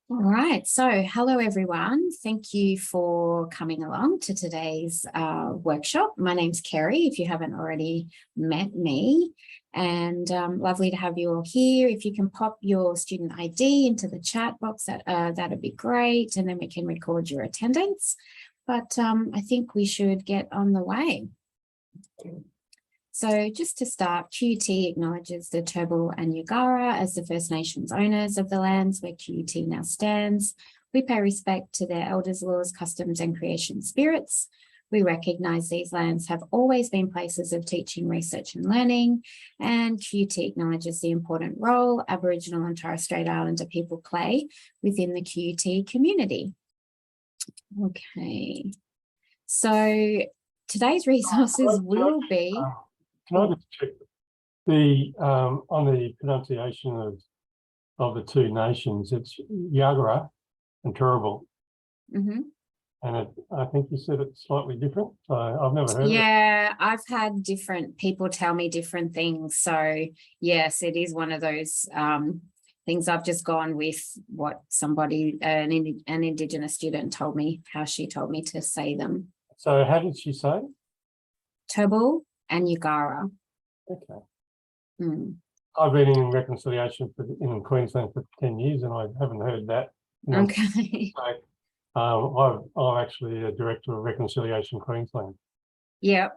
All right, so hello everyone. Thank you for coming along to today's workshop. My name's Kerry, if you haven't already met me, and lovely to have you all here. If you can pop your student ID into the chat box, that'd be great, and then we can record your attendance. But I think we should get on the way. So just to start, QUT acknowledges the Turrbal and Yagara as the First Nations owners of the lands where QUT now stands. We pay respect to their elders' laws, customs and creation spirits. We recognise these lands have always been places of teaching, research and learning, and QUT acknowledges the important role Aboriginal and Torres Strait Islander people play within the QUT community. Okay, so today's resources will be... Can I just check the on the pronunciation of the two nations? It's Yagara and Turrbal, and I think you said it's slightly different. So I've never heard. Yeah, I've had different people tell me different things. So yes, it is one of those things. I've just gone with what somebody, an Indigenous student, told me, how she told me to say them. So how did she say? Turrbal and Yagara. Okay. I've been in reconciliation in Queensland for 10 years and I haven't heard that. Okay. I'm actually a director of Reconciliation Queensland. Yeah.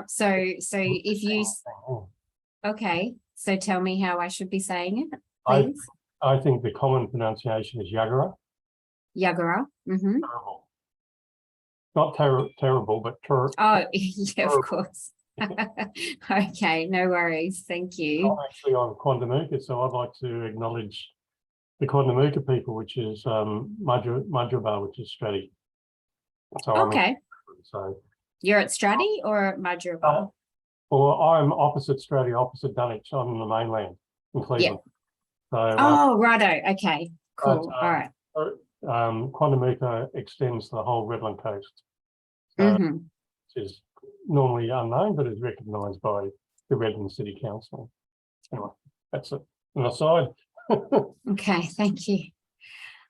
So if you... Okay. So tell me how I should be saying it, please. I think the common pronunciation is Yagara. Yagara. Terrible. Not terrible, but Oh, yeah, of course. Okay, no worries. Thank you. I'm actually on Quandamooka, so I'd like to acknowledge the Quandamooka people, which is Mudgeeraba, which is Stratty. So okay. So you're at Stratty or at Mudgeeraba? Well, I'm opposite Stratty, opposite Dunwich. I'm in the mainland in Cleveland. Yeah. So, righto. Okay, cool. All right. Quandamooka extends the whole Redland coast. So, which is normally unknown, but is recognised by the Redland City Council. Anyway, that's it. An aside. Okay, thank you.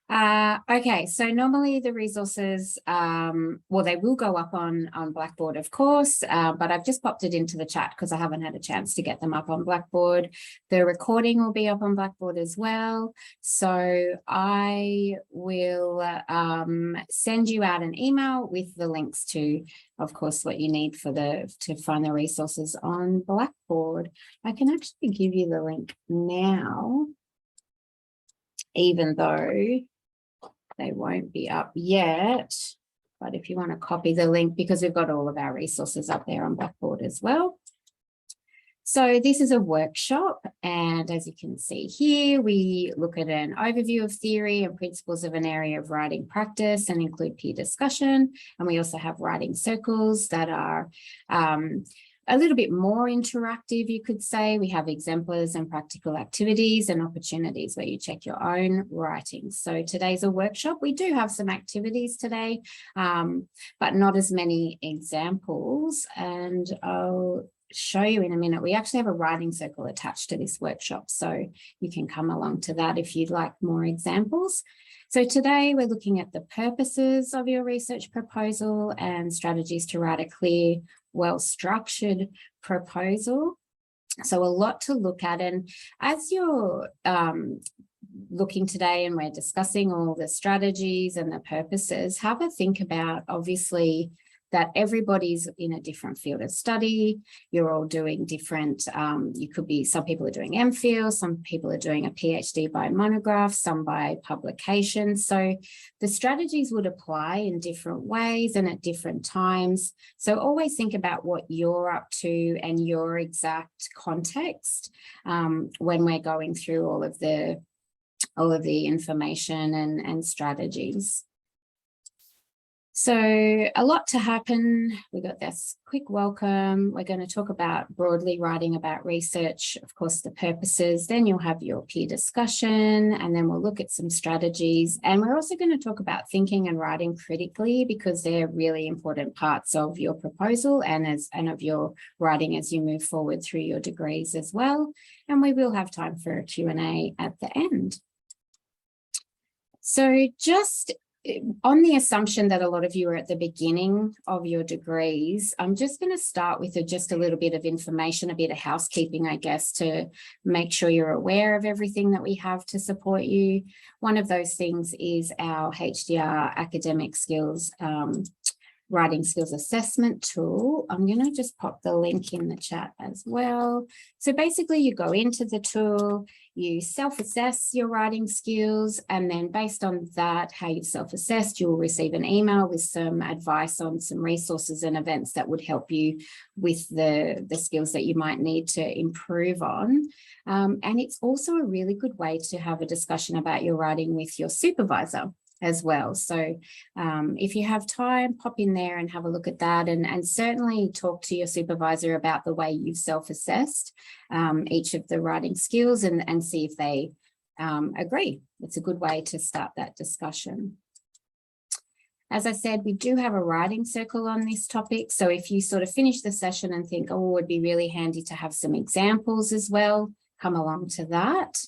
Okay, so normally the resources, well, they will go up on Blackboard, of course, but I've just popped it into the chat because I haven't had a chance to get them up on Blackboard. The recording will be up on Blackboard as well. So I will send you out an email with the links to, of course, what you need for to find the resources on Blackboard. I can actually give you the link now, even though they won't be up yet, but if you want to copy the link, because we've got all of our resources up there on Blackboard as well. So this is a workshop, and as you can see here, we look at an overview of theory and principles of an area of writing practice and include peer discussion. And we also have writing circles that are a little bit more interactive, you could say. We have exemplars and practical activities and opportunities where you check your own writing. So today's a workshop. We do have some activities today, but not as many examples. And I'll show you in a minute. We actually have a writing circle attached to this workshop, so you can come along to that if you'd like more examples. So today we're looking at the purposes of your research proposal and strategies to write a clear, well-structured proposal. So a lot to look at. And as you're looking today and we're discussing all the strategies and the purposes, have a think about, obviously, that everybody's in a different field of study. You're all doing different, you could be, some people are doing MPhil, some people are doing a PhD by monograph, some by publication. So the strategies would apply in different ways and at different times. So always think about what you're up to and your exact context when we're going through all of the information and strategies. So a lot to happen. We got this quick welcome. We're going to talk about broadly writing about research, of course, the purposes. Then you'll have your peer discussion, and then we'll look at some strategies. And we're also going to talk about thinking and writing critically, because they're really important parts of your proposal and of your writing as you move forward through your degrees as well. And we will have time for a Q&A at the end. So just on the assumption that a lot of you are at the beginning of your degrees, I'm just going to start with just a little bit of information, a bit of housekeeping, I guess, to make sure you're aware of everything that we have to support you. One of those things is our HDR academic skills writing skills assessment tool. I'm going to just pop the link in the chat as well. So basically you go into the tool, you self-assess your writing skills, and then based on that, how you've self-assessed, you'll receive an email with some advice on some resources and events that would help you with the skills that you might need to improve on. And it's also a really good way to have a discussion about your writing with your supervisor as well. So if you have time, pop in there and have a look at that, and certainly talk to your supervisor about the way you've self-assessed each of the writing skills and see if they agree. It's a good way to start that discussion. As I said, we do have a writing circle on this topic. So if you sort of finish the session and think, oh, it would be really handy to have some examples as well, come along to that.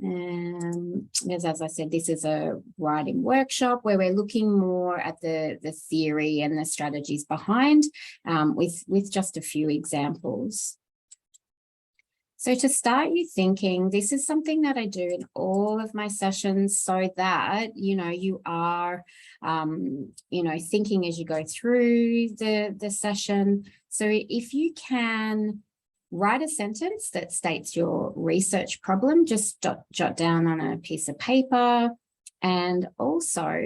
As I said, this is a writing workshop where we're looking more at the theory and the strategies behind with just a few examples. So to start you thinking, this is something that I do in all of my sessions so that, you are, thinking as you go through the session. So if you can write a sentence that states your research problem, just jot down on a piece of paper, and also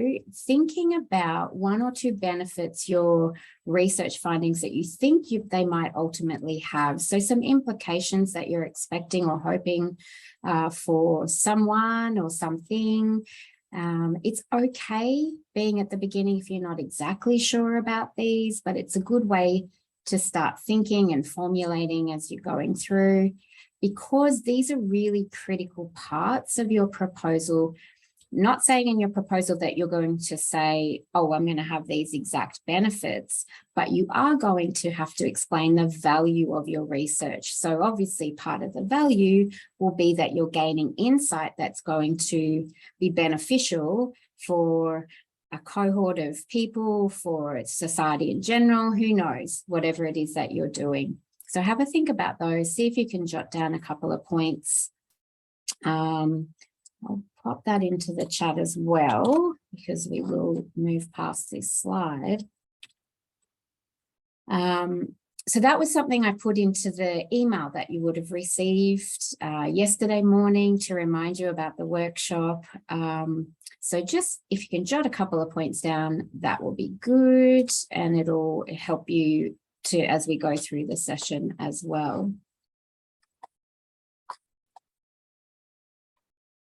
thinking about one or two benefits your research findings that you think they might ultimately have. So some implications that you're expecting or hoping for someone or something. It's okay being at the beginning if you're not exactly sure about these, but it's a good way to start thinking and formulating as you're going through, because these are really critical parts of your proposal. Not saying in your proposal that you're going to say, oh, I'm going to have these exact benefits, but you are going to have to explain the value of your research. So obviously part of the value will be that you're gaining insight that's going to be beneficial for a cohort of people, for society in general, who knows, whatever it is that you're doing. So have a think about those, see if you can jot down a couple of points. I'll pop that into the chat as well, because we will move past this slide. So that was something I put into the email that you would have received yesterday morning to remind you about the workshop. So just if you can jot a couple of points down, that will be good, and it'll help you as we go through the session as well.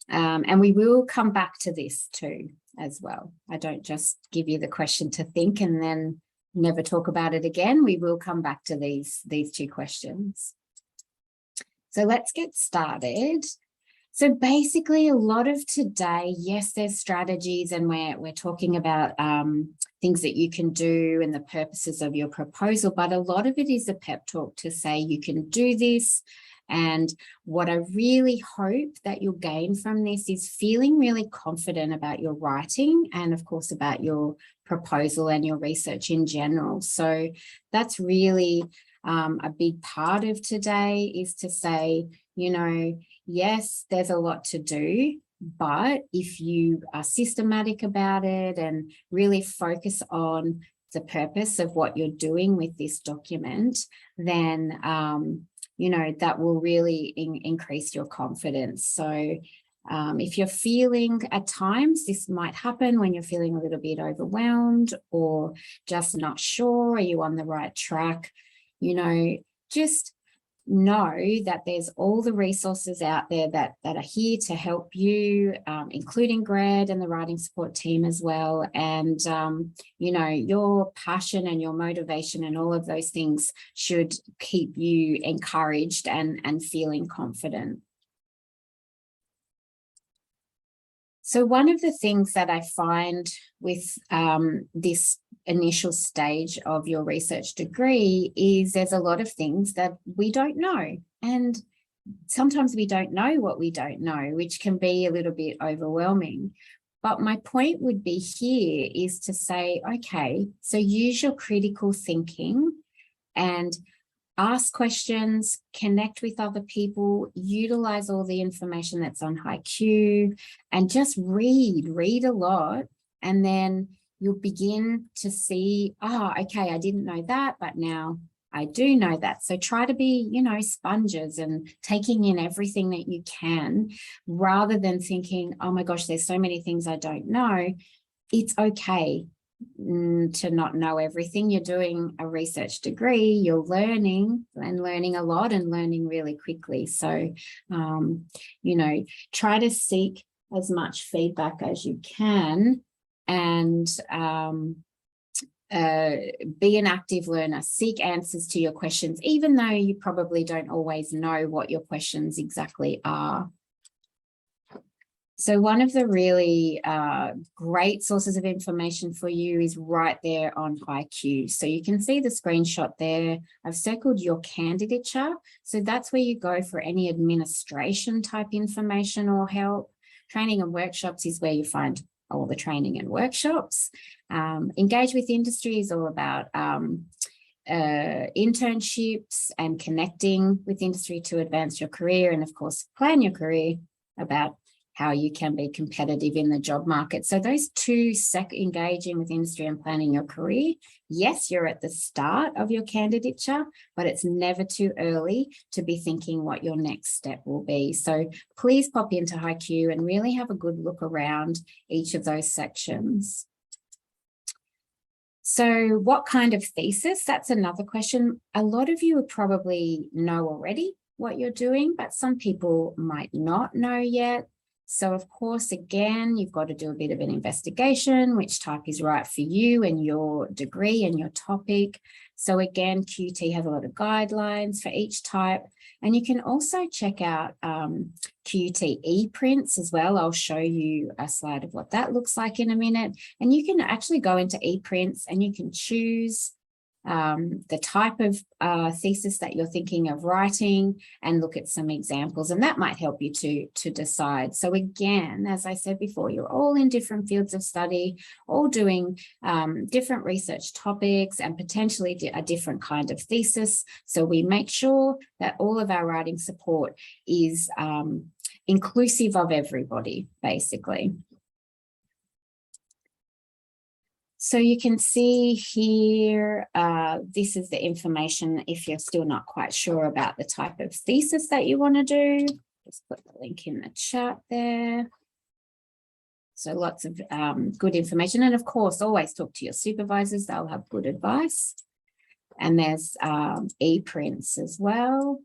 And we will come back to this too as well. I don't just give you the question to think and then never talk about it again. We will come back to these two questions. So let's get started. So basically a lot of today, yes, there's strategies, and we're talking about things that you can do and the purposes of your proposal, but a lot of it is a pep talk to say you can do this. And what I really hope that you'll gain from this is feeling really confident about your writing and of course about your proposal and your research in general. So that's really a big part of today, is to say, yes, there's a lot to do, but if you are systematic about it and really focus on the purpose of what you're doing with this document, then that will really increase your confidence. So if you're feeling, at times this might happen when you're feeling a little bit overwhelmed or just not sure, are you on the right track, just know that there's all the resources out there that are here to help you, including Greg and the writing support team as well. And, your passion and your motivation and all of those things should keep you encouraged and feeling confident. So one of the things that I find with this initial stage of your research degree is there's a lot of things that we don't know. And sometimes we don't know what we don't know, which can be a little bit overwhelming. But my point would be here is to say, okay, so use your critical thinking and ask questions, connect with other people, utilize all the information that's on HiQ, and just read a lot. And then you'll begin to see, oh, okay, I didn't know that, but now I do know that. So try to be, sponges and taking in everything that you can, rather than thinking, oh my gosh, there's so many things I don't know. It's okay to not know everything. You're doing a research degree, you're learning a lot and learning really quickly. So, try to seek as much feedback as you can, and be an active learner. Seek answers to your questions, even though you probably don't always know what your questions exactly are. So one of the really great sources of information for you is right there on HiQ. So you can see the screenshot there. I've circled your candidature. So that's where you go for any administration type information or help. Training and workshops is where you find all the training and workshops. Engage with industry is all about internships and connecting with industry to advance your career. And of course, plan your career, about how you can be competitive in the job market. So those two, engaging with industry and planning your career, yes, you're at the start of your candidature, but it's never too early to be thinking what your next step will be. So please pop into HiQ and really have a good look around each of those sections. So what kind of thesis? That's another question. A lot of you would probably know already what you're doing, but some people might not know yet. So of course, again, you've got to do a bit of an investigation, which type is right for you and your degree and your topic. So again, QT has a lot of guidelines for each type. And you can also check out QT ePrints as well. I'll show you a slide of what that looks like in a minute. And you can actually go into ePrints and you can choose the type of thesis that you're thinking of writing and look at some examples, and that might help you to decide. So again, as I said before, you're all in different fields of study, all doing different research topics and potentially a different kind of thesis. So we make sure that all of our writing support is inclusive of everybody, basically. So you can see here, this is the information if you're still not quite sure about the type of thesis that you want to do. Just put the link in the chat there. So lots of good information. And of course, always talk to your supervisors. They'll have good advice. And there's ePrints as well.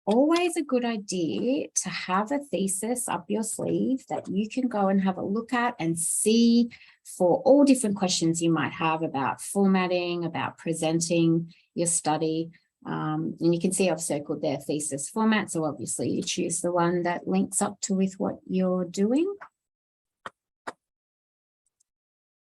Always a good idea to have a thesis up your sleeve that you can go and have a look at and see for all different questions you might have about formatting, about presenting your study. And you can see I've circled their thesis format. So obviously you choose the one that links up to with what you're doing.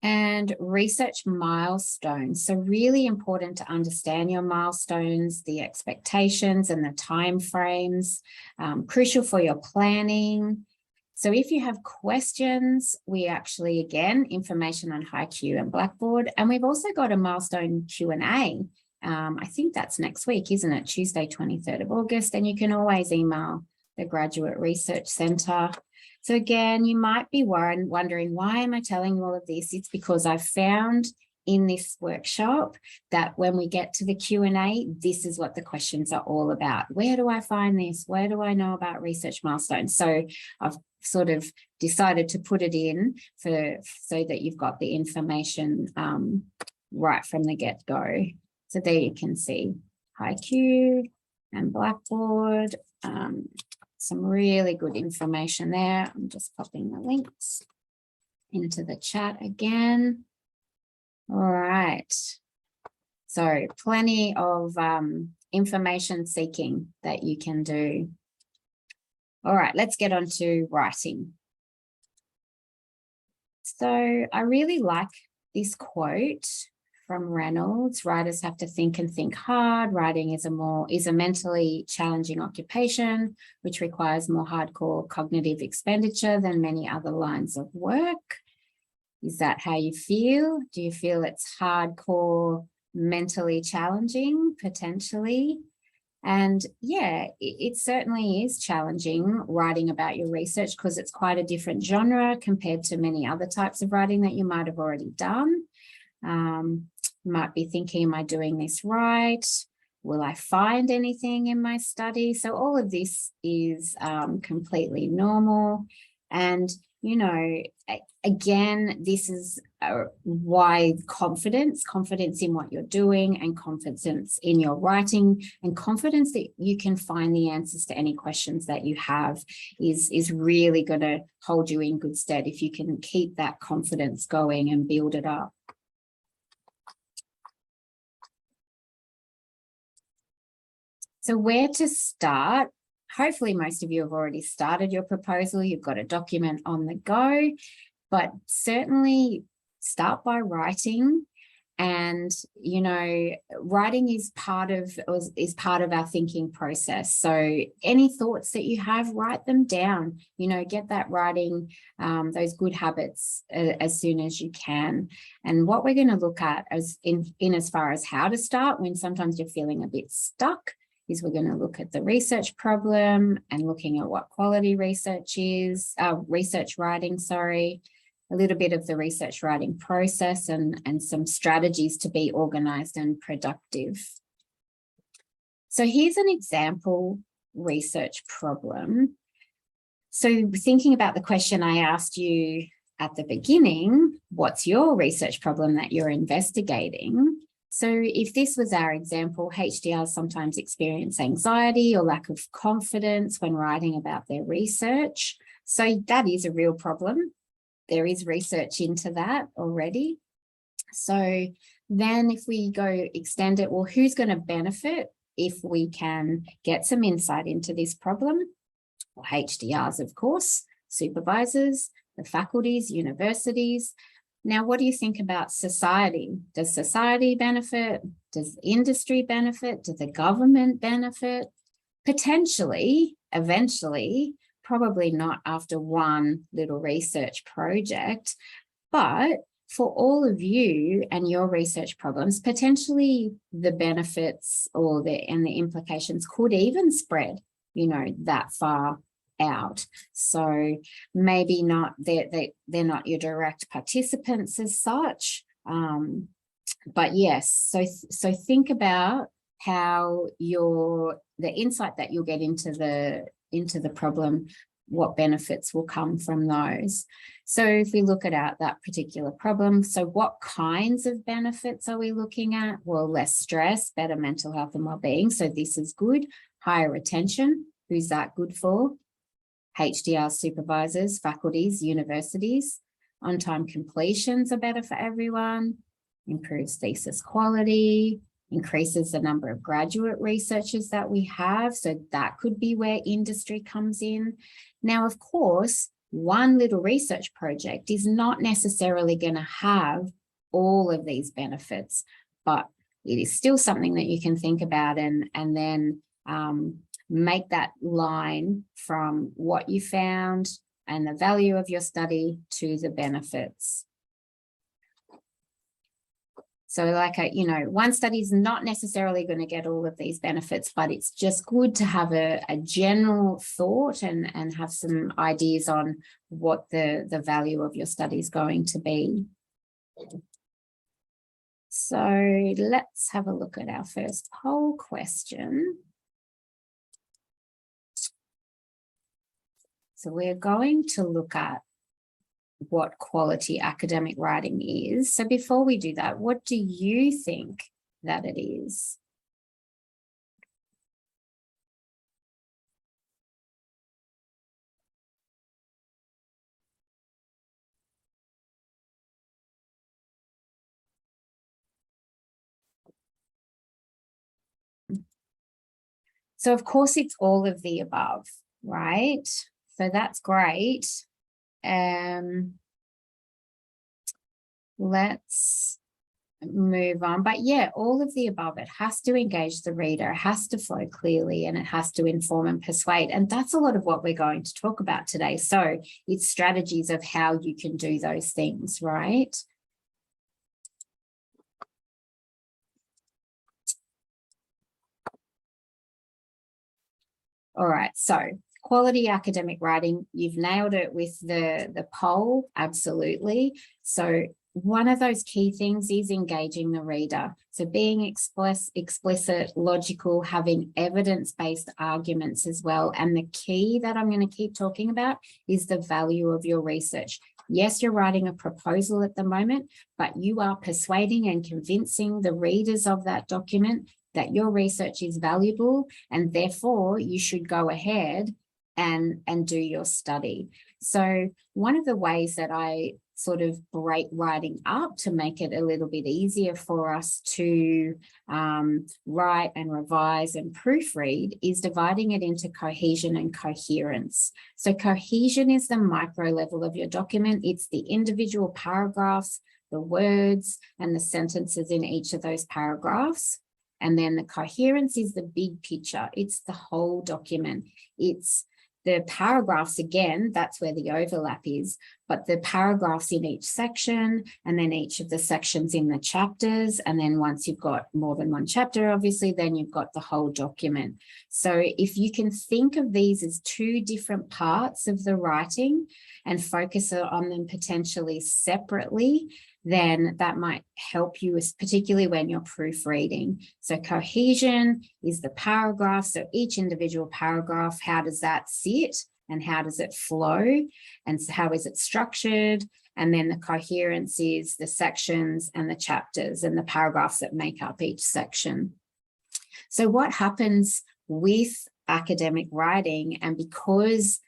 And research milestones. So really important to understand your milestones, the expectations and the timeframes, crucial for your planning. So if you have questions, we actually, again, information on HiQ and Blackboard. And we've also got a milestone Q&A. I think that's next week, isn't it? Tuesday, 23rd of August. And you can always email the Graduate Research Centre. So again, you might be wondering, why am I telling you all of this? It's because I've found in this workshop that when we get to the Q&A, this is what the questions are all about. Where do I find this? Where do I know about research milestones? So I've sort of decided to put it in so that you've got the information right from the get-go. So there you can see HiQ and Blackboard. Some really good information there. I'm just popping the links into the chat again. All right. So plenty of information seeking that you can do. All right, let's get on to writing. So I really like this quote from Reynolds. Writers have to think and think hard. Writing is a mentally challenging occupation, which requires more hardcore cognitive expenditure than many other lines of work. Is that how you feel? Do you feel it's hardcore, mentally challenging, potentially? And yeah, it certainly is challenging writing about your research because it's quite a different genre compared to many other types of writing that you might have already done. You might be thinking, am I doing this right? Will I find anything in my study? So all of this is completely normal. And, you know, again, this is why confidence in what you're doing and confidence in your writing and confidence that you can find the answers to any questions that you have is really going to hold you in good stead if you can keep that confidence going and build it up. So where to start? Hopefully most of you have already started your proposal. You've got a document on the go, but certainly start by writing. And, you know, writing is part of our thinking process. So any thoughts that you have, write them down, you know, get that writing, those good habits as soon as you can. And what we're going to look at as far as how to start when sometimes you're feeling a bit stuck is we're going to look at the research problem and looking at what quality research is, research writing, sorry, a little bit of the research writing process and some strategies to be organized and productive. So here's an example research problem. So thinking about the question I asked you at the beginning, what's your research problem that you're investigating? So if this was our example, HDRs sometimes experience anxiety or lack of confidence when writing about their research. So that is a real problem. There is research into that already. So then if we go extend it, well, who's going to benefit if we can get some insight into this problem? Well, HDRs, of course, supervisors, the faculties, universities. Now, what do you think about society? Does society benefit? Does industry benefit? Does the government benefit? Potentially, eventually, probably not after one little research project, but for all of you and your research problems, potentially the benefits or the implications could even spread, you know, that far out. So maybe not, they're not your direct participants as such, but yes, so think about how the insight that you'll get into the problem, what benefits will come from those. So if we look at that particular problem, so what kinds of benefits are we looking at? Well, less stress, better mental health and well-being. So this is good. Higher retention, who's that good for? HDR supervisors, faculties, universities. On-time completions are better for everyone. Improves thesis quality, increases the number of graduate researchers that we have. So that could be where industry comes in. Now, of course, one little research project is not necessarily going to have all of these benefits, but it is still something that you can think about and then make that line from what you found and the value of your study to the benefits. So like, one study is not necessarily going to get all of these benefits, but it's just good to have a general thought and have some ideas on what the value of your study is going to be. So let's have a look at our first poll question. So we're going to look at what quality academic writing is. So before we do that, what do you think that it is? So of course it's all of the above, right? So that's great. Let's move on. But yeah, all of the above, it has to engage the reader, it has to flow clearly, and it has to inform and persuade. And that's a lot of what we're going to talk about today. So it's strategies of how you can do those things, right? All right, so quality academic writing, you've nailed it with the poll, absolutely. So one of those key things is engaging the reader. So being explicit, logical, having evidence-based arguments as well. And the key that I'm going to keep talking about is the value of your research. Yes, you're writing a proposal at the moment, but you are persuading and convincing the readers of that document that your research is valuable, and therefore you should go ahead and do your study. So one of the ways that I sort of break writing up to make it a little bit easier for us to write and revise and proofread is dividing it into cohesion and coherence. So cohesion is the micro level of your document. It's the individual paragraphs, the words, and the sentences in each of those paragraphs. And then the coherence is the big picture. It's the whole document. It's the paragraphs, again, that's where the overlap is, but the paragraphs in each section, and then each of the sections in the chapters. And then once you've got more than one chapter, obviously, then you've got the whole document. So if you can think of these as two different parts of the writing and focus on them potentially separately, then that might help you, particularly when you're proofreading. So cohesion is the paragraph. So each individual paragraph, how does that sit and how does it flow? And so how is it structured? And then the coherence is the sections and the chapters and the paragraphs that make up each section. So what happens with academic writing, and because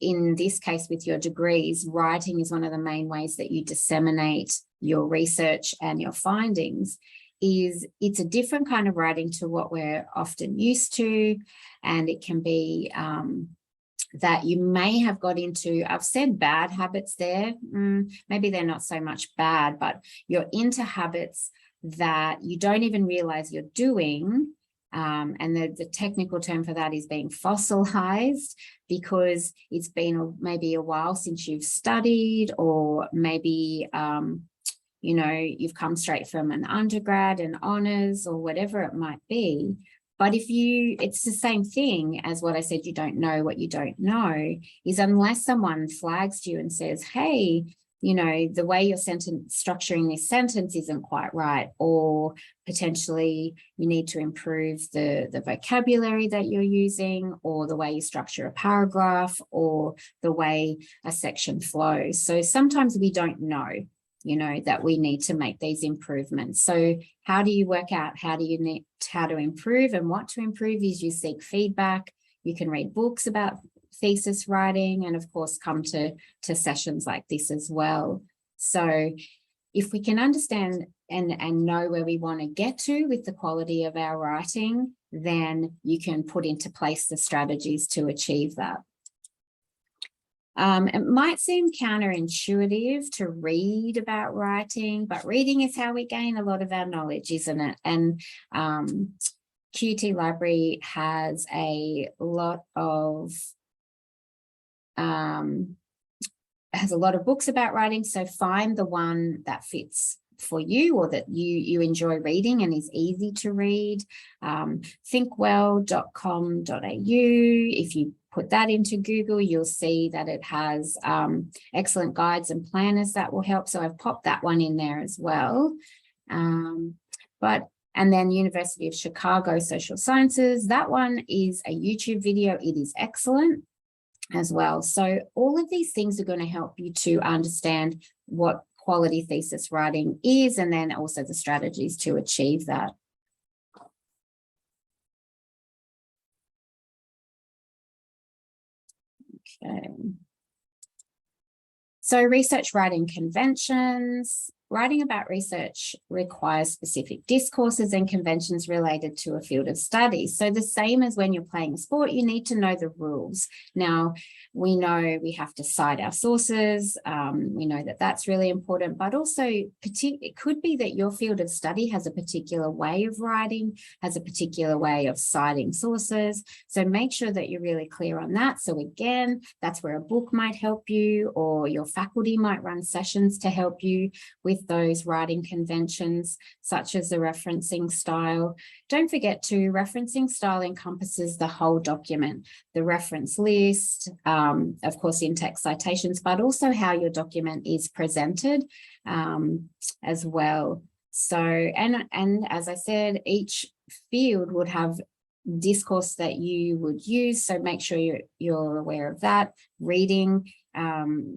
in this case with your degrees, writing is one of the main ways that you disseminate your research and your findings, is it's a different kind of writing to what we're often used to. And it can be that you may have got into, I've said bad habits there, maybe they're not so much bad, but you're into habits that you don't even realize you're doing. And the technical term for that is being fossilized, because it's been maybe a while since you've studied, or maybe, you know, you've come straight from an undergrad and honors or whatever it might be. But it's the same thing as what I said, you don't know what you don't know, is unless someone flags you and says, hey, you know, the way you're structuring this sentence isn't quite right, or potentially you need to improve the vocabulary that you're using, or the way you structure a paragraph, or the way a section flows. So sometimes we don't know, you know, that we need to make these improvements. So how do you work out how to improve, and what to improve is you seek feedback. You can read books about thesis writing, and of course come to sessions like this as well. So if we can understand and know where we want to get to with the quality of our writing, then you can put into place the strategies to achieve that. It might seem counterintuitive to read about writing, but reading is how we gain a lot of our knowledge, isn't it? And QT Library has a lot of books about writing, so find the one that fits for you, or that you enjoy reading and is easy to read. Thinkwell.com.au, if you put that into Google, you'll see that it has excellent guides and planners that will help. So I've popped that one in there as well. And then University of Chicago Social Sciences, that one is a YouTube video. It is excellent as well. So all of these things are going to help you to understand what quality thesis writing is, and then also the strategies to achieve that. Okay. So research writing conventions. Writing about research requires specific discourses and conventions related to a field of study. So the same as when you're playing a sport, you need to know the rules. Now, we know we have to cite our sources. We know that that's really important, but also it could be that your field of study has a particular way of writing, has a particular way of citing sources. So make sure that you're really clear on that. So again, that's where a book might help you, or your faculty might run sessions to help you with those writing conventions, such as the referencing style. Don't forget too, referencing style encompasses the whole document, the reference list, of course, in-text citations, but also how your document is presented as well. So, and as I said, each field would have discourse that you would use, so make sure you're aware of that. Reading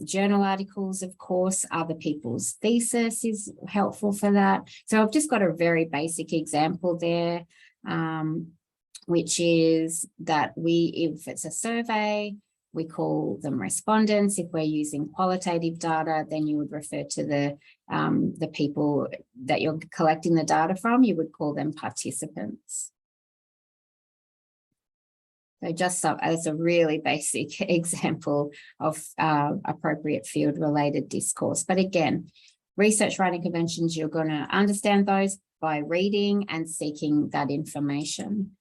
journal articles, of course, other people's thesis is helpful for that. So I've just got a very basic example there, which is that if it's a survey, we call them respondents. If we're using qualitative data, then you would refer to the people that you're collecting the data from, you would call them participants. So just as a really basic example of appropriate field-related discourse. But again, research writing conventions, you're going to understand those by reading and seeking that information.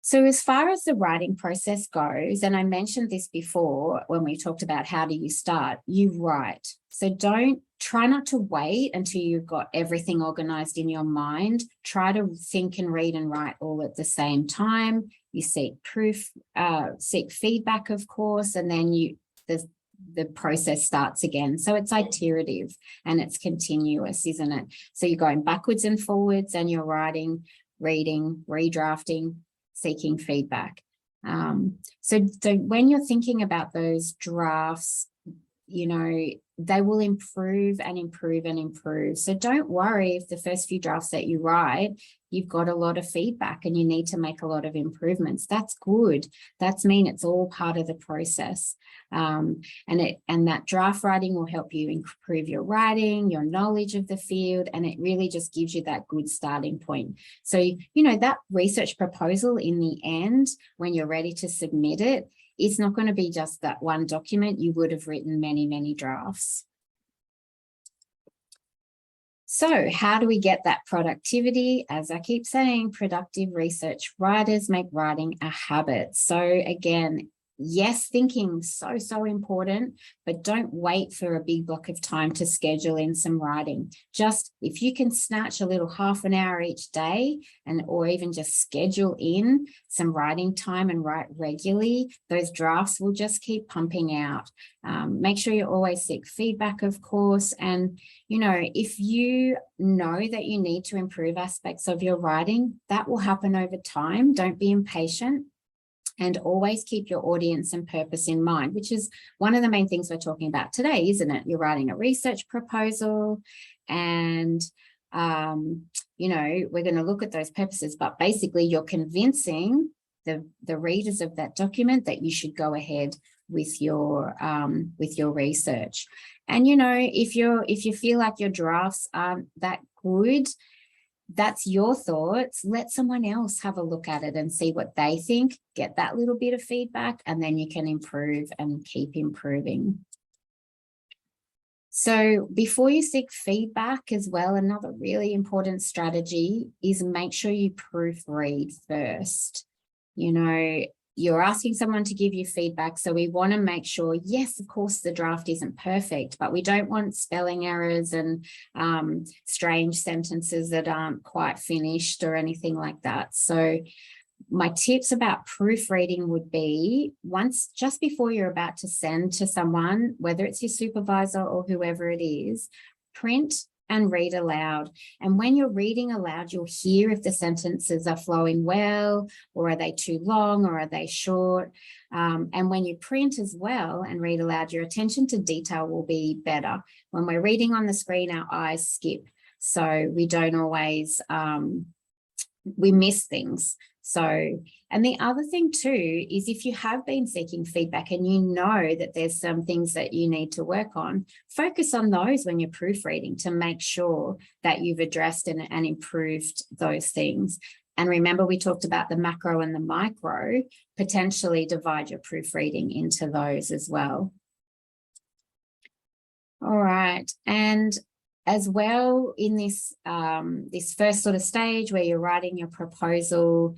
So as far as the writing process goes, and I mentioned this before when we talked about how do you start, you write. So try not to wait until you've got everything organized in your mind. Try to think and read and write all at the same time. You seek proof, seek feedback, of course, and then the process starts again. So it's iterative and it's continuous, isn't it? So you're going backwards and forwards and you're writing, reading, redrafting, seeking feedback. So when you're thinking about those drafts, you know, they will improve and improve and improve. So don't worry if the first few drafts that you write, you've got a lot of feedback and you need to make a lot of improvements. That's good. That's mean it's all part of the process. And that draft writing will help you improve your writing, your knowledge of the field, and it really just gives you that good starting point. So, you know, that research proposal in the end, when you're ready to submit it, it's not going to be just that one document. You would have written many, many drafts. So how do we get that productivity? As I keep saying, productive research writers make writing a habit. So again, yes, thinking so important, but don't wait for a big block of time to schedule in some writing. Just if you can snatch a little half an hour each day or even just schedule in some writing time and write regularly, those drafts will just keep pumping out. Make sure you always seek feedback, of course. And, you know, if you know that you need to improve aspects of your writing, that will happen over time. Don't be impatient. And always keep your audience and purpose in mind, which is one of the main things we're talking about today, isn't it? You're writing a research proposal and, you know, we're going to look at those purposes, but basically you're convincing the readers of that document that you should go ahead with your research. And, you know, if you feel like your drafts aren't that good, that's your thoughts. Let someone else have a look at it and see what they think, get that little bit of feedback, and then you can improve and keep improving. So before you seek feedback as well, another really important strategy is make sure you proofread first. You know, you're asking someone to give you feedback. So we want to make sure, yes, of course, the draft isn't perfect, but we don't want spelling errors and strange sentences that aren't quite finished or anything like that. So my tips about proofreading would be just before you're about to send to someone, whether it's your supervisor or whoever it is, print and read aloud. And when you're reading aloud, you'll hear if the sentences are flowing well, or are they too long, or are they short. And when you print as well and read aloud, your attention to detail will be better. When we're reading on the screen, our eyes skip. So we don't always, we miss things. So, and the other thing too is if you have been seeking feedback and you know that there's some things that you need to work on, focus on those when you're proofreading to make sure that you've addressed and improved those things. And remember, we talked about the macro and the micro, potentially divide your proofreading into those as well. All right. And as well in this, this first sort of stage where you're writing your proposal,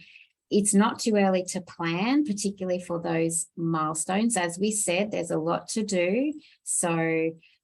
it's not too early to plan, particularly for those milestones. As we said, there's a lot to do. So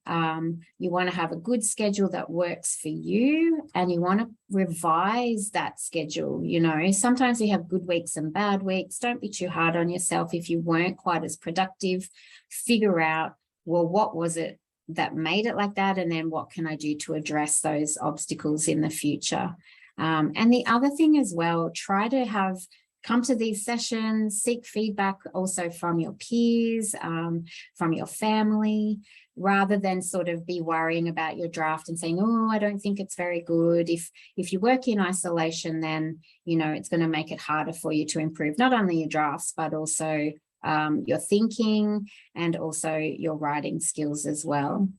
you want to have a good schedule that works for you, and you want to revise that schedule. You know, sometimes we have good weeks and bad weeks. Don't be too hard on yourself if you weren't quite as productive. Figure out, well, what was it that made it like that? And then what can I do to address those obstacles in the future? And the other thing as well, try to come to these sessions, seek feedback also from your peers, from your family, rather than sort of be worrying about your draft and saying, oh, I don't think it's very good. If you work in isolation, then, you know, it's going to make it harder for you to improve not only your drafts, but also your thinking and also your writing skills as well.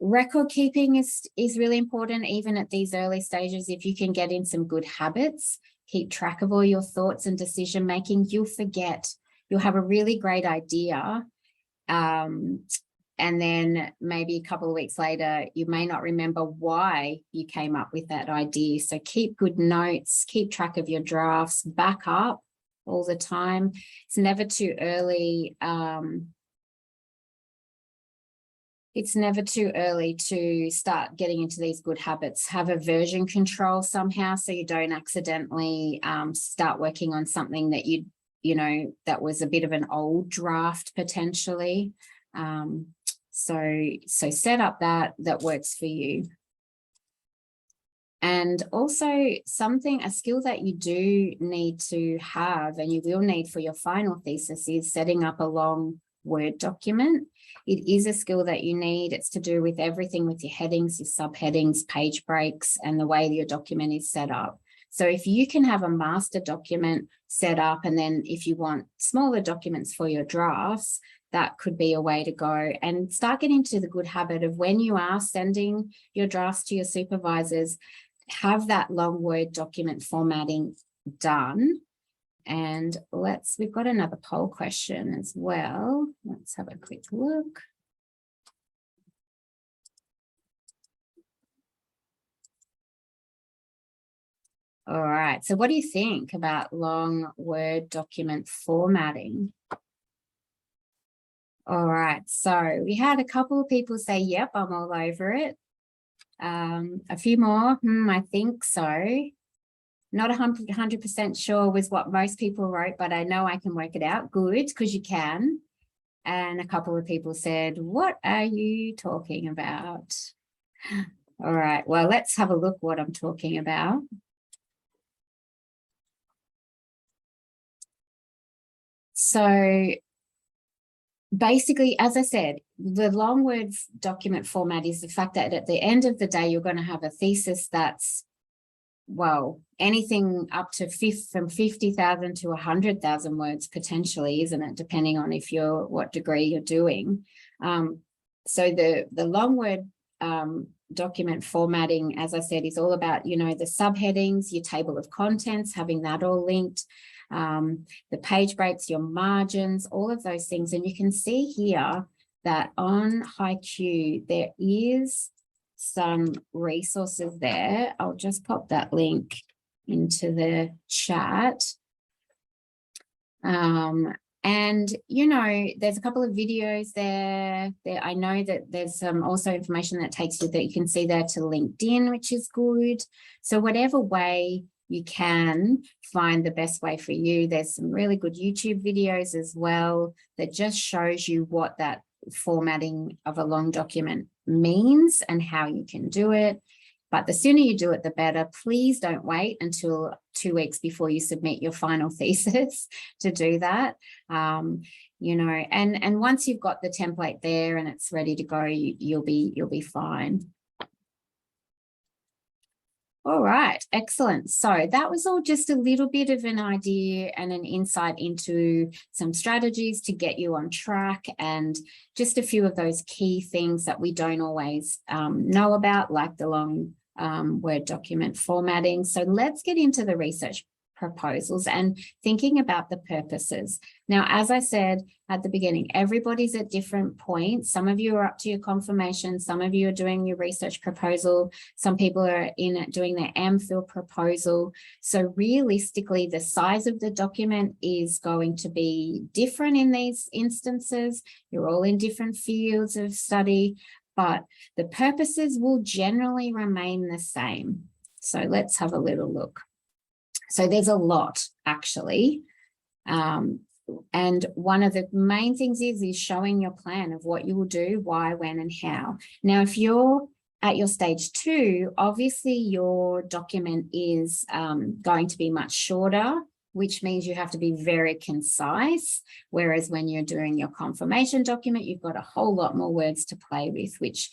Record keeping is really important, even at these early stages. If you can get in some good habits, keep track of all your thoughts and decision making, you'll have a really great idea. And then maybe a couple of weeks later, you may not remember why you came up with that idea. So keep good notes, keep track of your drafts, back up all the time. It's never too early. It's never too early to start getting into these good habits. Have a version control somehow so you don't accidentally start working on something that you know, that was a bit of an old draft potentially. So set up that works for you. And also a skill that you do need to have, and you will need for your final thesis, is setting up a long Word document. It is a skill that you need. It's to do with everything with your headings, your subheadings, page breaks, and the way your document is set up. So if you can have a master document set up, and then if you want smaller documents for your drafts, that could be a way to go, and start getting to the good habit of when you are sending your drafts to your supervisors, have that long Word document formatting done. And we've got another poll question as well. Let's have a quick look. All right, so what do you think about long Word document formatting? All right, so we had a couple of people say, yep, I'm all over it. A few more, I think so. Not 100% sure was what most people wrote, but I know I can work it out. Good, because you can. And a couple of people said, what are you talking about? All right, well, let's have a look what I'm talking about. So basically, as I said, the long Word document format is the fact that at the end of the day, you're going to have a thesis that's, well, anything up to from 50,000 to 100,000 words potentially, isn't it? Depending on what degree you're doing. So the long Word document formatting, as I said, is all about, you know, the subheadings, your table of contents, having that all linked, the page breaks, your margins, all of those things. And you can see here that on HiQ, there is some resources there. I'll just pop that link into the chat. And, you know, there's a couple of videos there. I know that there's also information that takes you that you can see there to LinkedIn, which is good. So whatever way you can find the best way for you. There's some really good YouTube videos as well that just shows you what that formatting of a long document means and how you can do it. But the sooner you do it, the better. Please don't wait until 2 weeks before you submit your final thesis to do that. You know, and once you've got the template there and it's ready to go, you'll be fine. All right, excellent. So that was all just a little bit of an idea and an insight into some strategies to get you on track, and just a few of those key things that we don't always know about, like the long Word document formatting. So let's get into the research proposals and thinking about the purposes. Now, as I said at the beginning, everybody's at different points. Some of you are up to your confirmation, some of you are doing your research proposal, some people are in doing their MPhil proposal. So realistically, the size of the document is going to be different in these instances. You're all in different fields of study, but the purposes will generally remain the same. So let's have a little look. So there's a lot, actually. And one of the main things is showing your plan of what you will do, why, when, and how. Now, if you're at your stage 2, obviously your document is going to be much shorter, which means you have to be very concise. Whereas when you're doing your confirmation document, you've got a whole lot more words to play with, which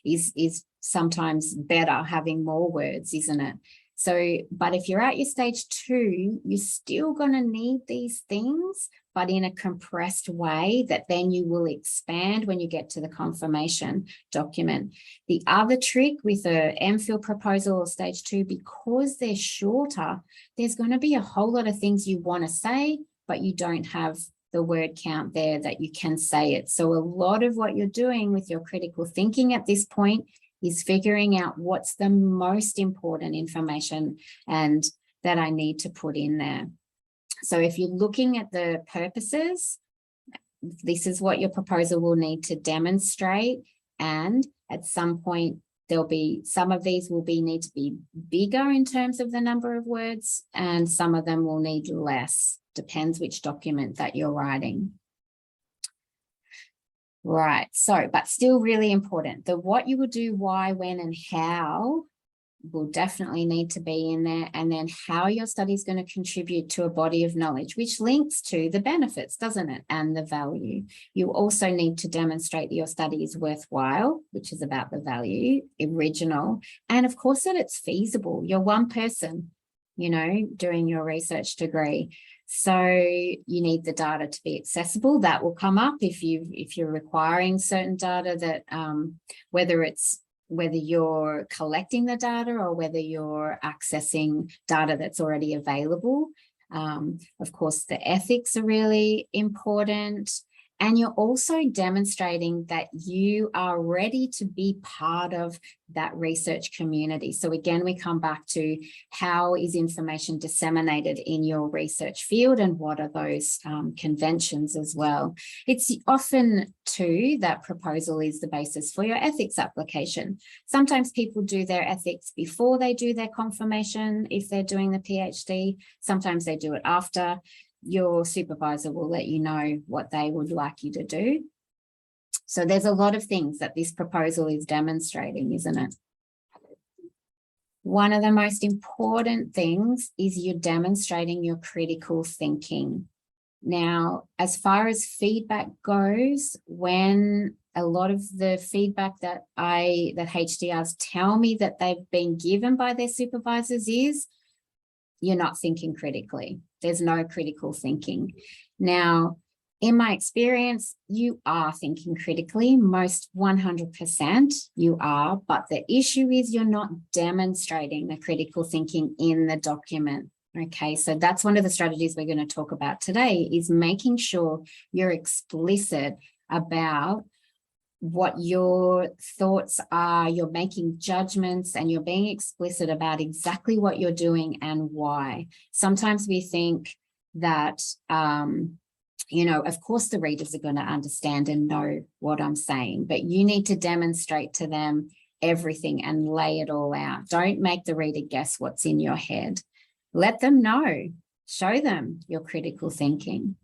is sometimes better having more words, isn't it? So, but if you're at your stage 2, you're still going to need these things, but in a compressed way that then you will expand when you get to the confirmation document. The other trick with a MPhil proposal or stage 2, because they're shorter, there's going to be a whole lot of things you want to say, but you don't have the word count there that you can say it. So a lot of what you're doing with your critical thinking at this point is figuring out what's the most important information and that I need to put in there. So if you're looking at the purposes, this is what your proposal will need to demonstrate. And at some point, there'll be some of these will need to be bigger in terms of the number of words, and some of them will need less. Depends which document that you're writing. Right, so, but still really important. The what you will do, why, when, and how will definitely need to be in there. And then how your study is going to contribute to a body of knowledge, which links to the benefits, doesn't it? And the value. You also need to demonstrate that your study is worthwhile, which is about the value, original, and of course that it's feasible. You're one person, you know, doing your research degree. So you need the data to be accessible. That will come up if you're requiring certain data, that whether you're collecting the data or whether you're accessing data that's already available. Of course, the ethics are really important. And you're also demonstrating that you are ready to be part of that research community. So again, we come back to how is information disseminated in your research field and what are those conventions as well. It's often too that proposal is the basis for your ethics application. Sometimes people do their ethics before they do their confirmation if they're doing the PhD. Sometimes they do it after. Your supervisor will let you know what they would like you to do. So there's a lot of things that this proposal is demonstrating, isn't it? One of the most important things is you're demonstrating your critical thinking. Now, as far as feedback goes, when a lot of the feedback that HDRs tell me that they've been given by their supervisors is, you're not thinking critically. There's no critical thinking. Now, in my experience, you are thinking critically, most 100% you are, but the issue is you're not demonstrating the critical thinking in the document. Okay, so that's one of the strategies we're going to talk about today, is making sure you're explicit about what your thoughts are, you're making judgments, and you're being explicit about exactly what you're doing and why. Sometimes we think that, you know, of course the readers are going to understand and know what I'm saying, but you need to demonstrate to them everything and lay it all out. Don't make the reader guess what's in your head. Let them know, show them your critical thinking.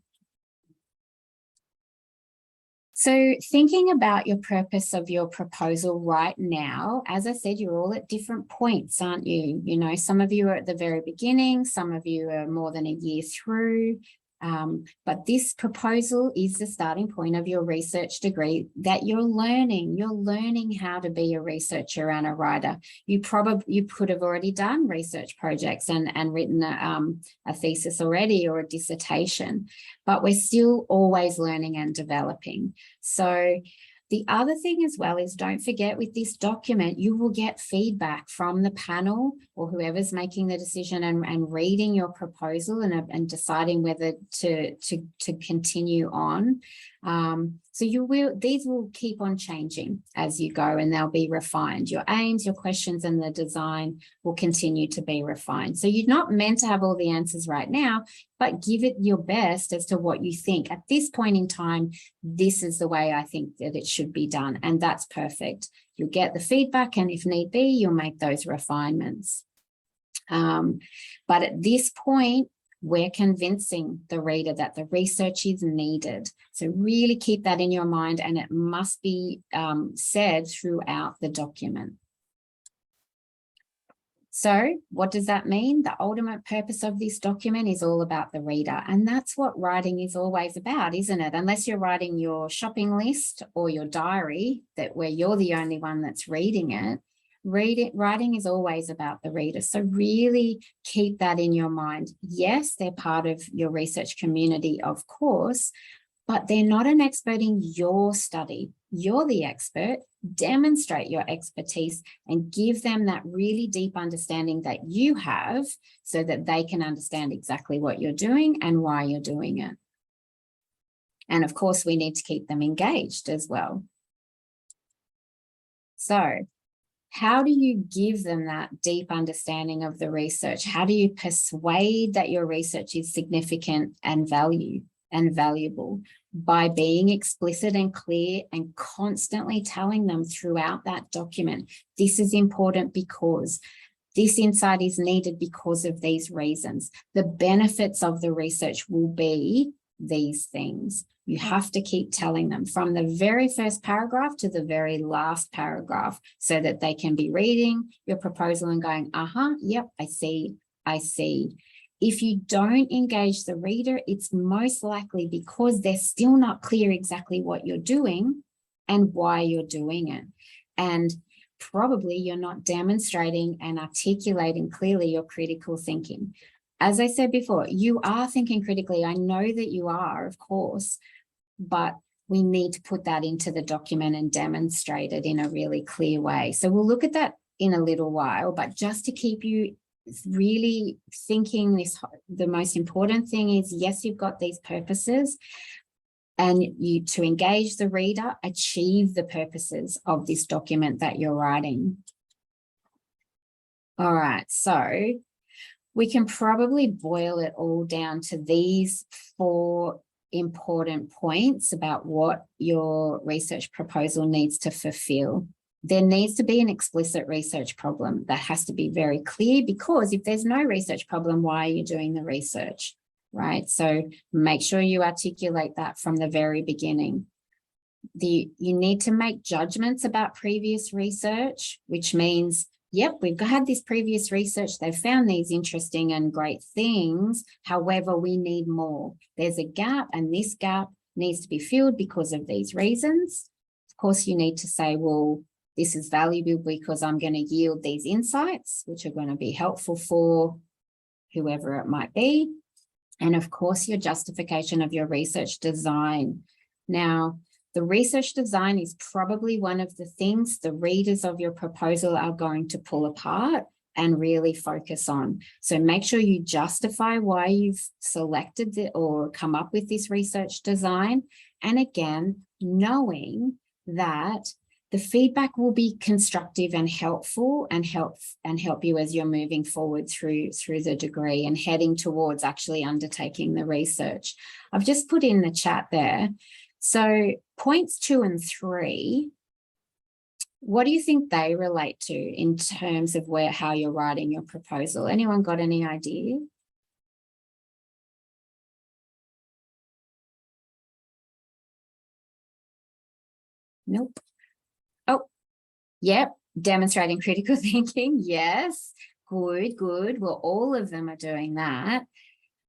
So thinking about your purpose of your proposal right now, as I said, you're all at different points, aren't you? You know, some of you are at the very beginning, some of you are more than a year through. But this proposal is the starting point of your research degree that you're learning. You're learning how to be a researcher and a writer. You could have already done research projects and written a thesis already or a dissertation, but we're still always learning and developing. So the other thing as well is, don't forget, with this document, you will get feedback from the panel or whoever's making the decision and reading your proposal and deciding whether to continue on. So these will keep on changing as you go, and they'll be refined. Your aims, your questions, and the design will continue to be refined. So you're not meant to have all the answers right now, but give it your best as to what you think. At this point in time, this is the way I think that it should be done, and that's perfect. You'll get the feedback, and if need be, you'll make those refinements. But at this point, we're convincing the reader that the research is needed. So really keep that in your mind, and it must be said throughout the document. So what does that mean? The ultimate purpose of this document is all about the reader. And that's what writing is always about, isn't it? Unless you're writing your shopping list or your diary, where you're the only one that's reading it. Writing is always about the reader. So really keep that in your mind. Yes, they're part of your research community, of course, but they're not an expert in your study. You're the expert. Demonstrate your expertise and give them that really deep understanding that you have, so that they can understand exactly what you're doing and why you're doing it. And of course, we need to keep them engaged as well. So how do you give them that deep understanding of the research? How do you persuade that your research is significant and valuable? By being explicit and clear and constantly telling them throughout that document, this is important because this insight is needed because of these reasons. The benefits of the research will be these things. You have to keep telling them from the very first paragraph to the very last paragraph, so that they can be reading your proposal and going, yep, I see. If you don't engage the reader, it's most likely because they're still not clear exactly what you're doing and why you're doing it. And probably you're not demonstrating and articulating clearly your critical thinking. As I said before, you are thinking critically. I know that you are, of course, but we need to put that into the document and demonstrate it in a really clear way. So we'll look at that in a little while, but just to keep you really thinking this, the most important thing is, yes, you've got these purposes, and you, to engage the reader, achieve the purposes of this document that you're writing. All right, so we can probably boil it all down to these 4 important points about what your research proposal needs to fulfill. There needs to be an explicit research problem. That has to be very clear, because if there's no research problem, why are you doing the research, right? So make sure you articulate that from the very beginning. You need to make judgments about previous research, which means, yep, we've had this previous research. They've found these interesting and great things. However, we need more. There's a gap, and this gap needs to be filled because of these reasons. Of course, you need to say, well, this is valuable because I'm going to yield these insights, which are going to be helpful for whoever it might be. And of course, your justification of your research design. Now, the research design is probably one of the things the readers of your proposal are going to pull apart and really focus on. So make sure you justify why you've selected or come up with this research design. And again, knowing that the feedback will be constructive and helpful and help you as you're moving forward through the degree and heading towards actually undertaking the research. I've just put in the chat there. So points 2 and 3, what do you think they relate to in terms of how you're writing your proposal? Anyone got any idea? Nope. Oh, yep. Demonstrating critical thinking. Yes. Good. Well, all of them are doing that.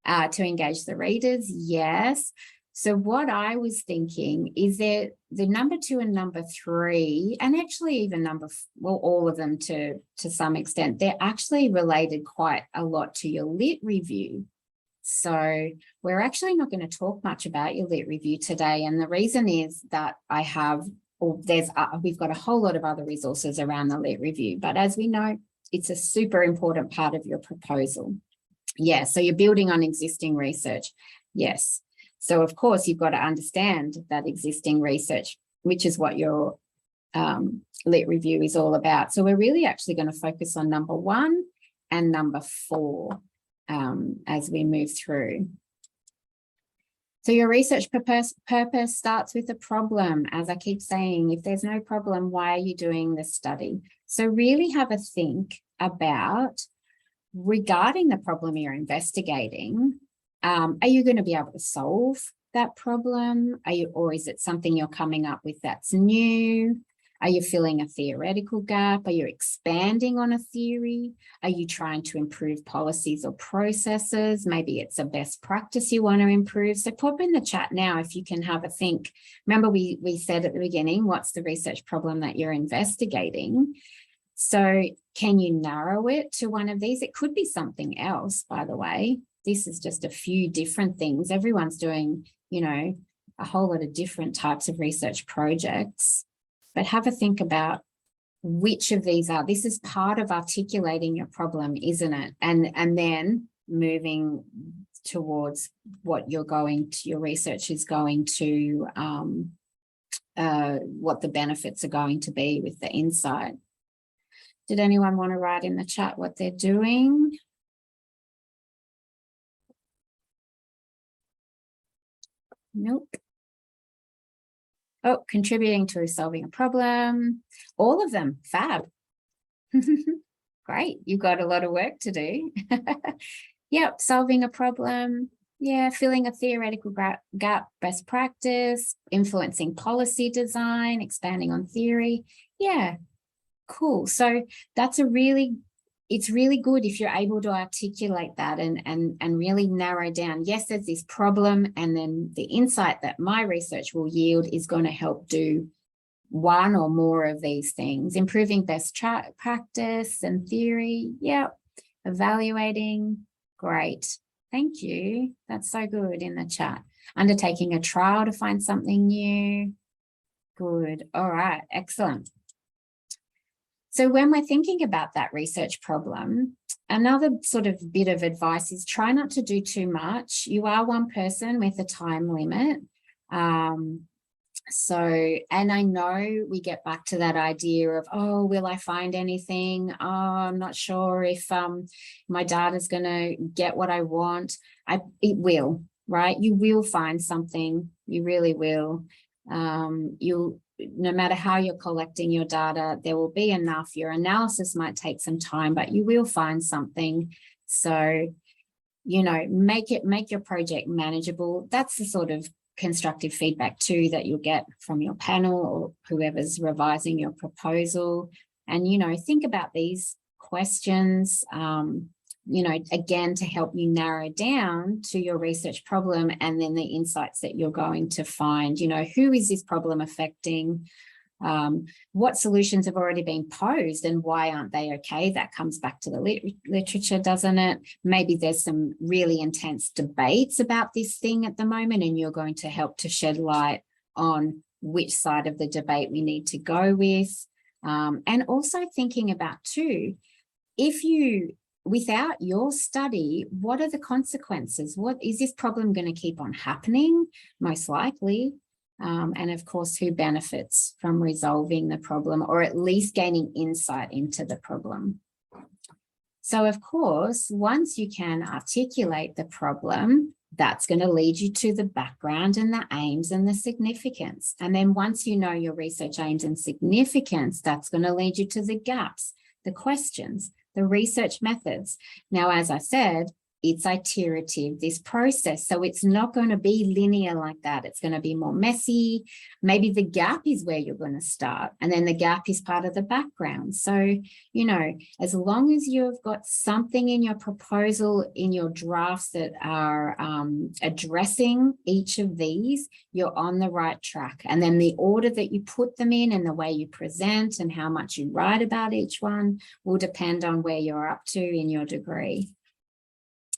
To engage the readers, yes. So what I was thinking is that the number 2 and number 3, and actually even all of them to some extent, they're actually related quite a lot to your lit review. So we're actually not going to talk much about your lit review today. And the reason is that we've got a whole lot of other resources around the lit review. But as we know, it's a super important part of your proposal. Yeah, so you're building on existing research. Yes. So of course, you've got to understand that existing research, which is what your lit review is all about. So we're really actually going to focus on number 1 and number 4 as we move through. So your research purpose starts with a problem. As I keep saying, if there's no problem, why are you doing this study? So really have a think about, regarding the problem you're investigating, are you going to be able to solve that problem? Or is it something you're coming up with that's new? Are you filling a theoretical gap? Are you expanding on a theory? Are you trying to improve policies or processes? Maybe it's a best practice you want to improve. So pop in the chat now if you can have a think. Remember, we said at the beginning, what's the research problem that you're investigating? So can you narrow it to one of these? It could be something else, by the way. This is just a few different things. Everyone's doing, a whole lot of different types of research projects. But have a think about which of these are. This is part of articulating your problem, isn't it? And then moving towards what your research is going to, what the benefits are going to be with the insight. Did anyone want to write in the chat what they're doing? Nope. Oh, contributing to solving a problem. All of them, fab. Great, you've got a lot of work to do. Yep, solving a problem. Yeah, filling a theoretical gap, best practice, influencing policy design, expanding on theory. Yeah, cool. So that's it's really good if you're able to articulate that and really narrow down. Yes, there's this problem, and then the insight that my research will yield is going to help do one or more of these things. Improving best practice and theory. Yep. Evaluating. Great. Thank you. That's so good in the chat. Undertaking a trial to find something new. Good. All right. Excellent. So when we're thinking about that research problem, another sort of bit of advice is try not to do too much. You are one person with a time limit. And I know we get back to that idea of, oh, will I find anything? Oh, I'm not sure if my data's going to get what I want. It will, right? You will find something. You really will. No matter how you're collecting your data, there will be enough. Your analysis might take some time, but you will find something. So, make your project manageable. That's the sort of constructive feedback too that you'll get from your panel or whoever's revising your proposal. And, think about these questions, again, to help you narrow down to your research problem and then the insights that you're going to find. Who is this problem affecting? What solutions have already been posed and why aren't they okay? That comes back to the literature, doesn't it? Maybe there's some really intense debates about this thing at the moment, and you're going to help to shed light on which side of the debate we need to go with. And also thinking about too, without your study, what are the consequences? What is this problem going to keep on happening? Most likely. And of course, who benefits from resolving the problem or at least gaining insight into the problem? So of course, once you can articulate the problem, that's going to lead you to the background and the aims and the significance. And then once you know your research aims and significance, that's going to lead you to the gaps, the questions, the research methods. Now, as I said, it's iterative, this process. So it's not going to be linear like that. It's going to be more messy. Maybe the gap is where you're going to start, and then the gap is part of the background. So, you know, as long as you've got something in your proposal, in your drafts that are addressing each of these, you're on the right track. And then the order that you put them in and the way you present and how much you write about each one will depend on where you're up to in your degree.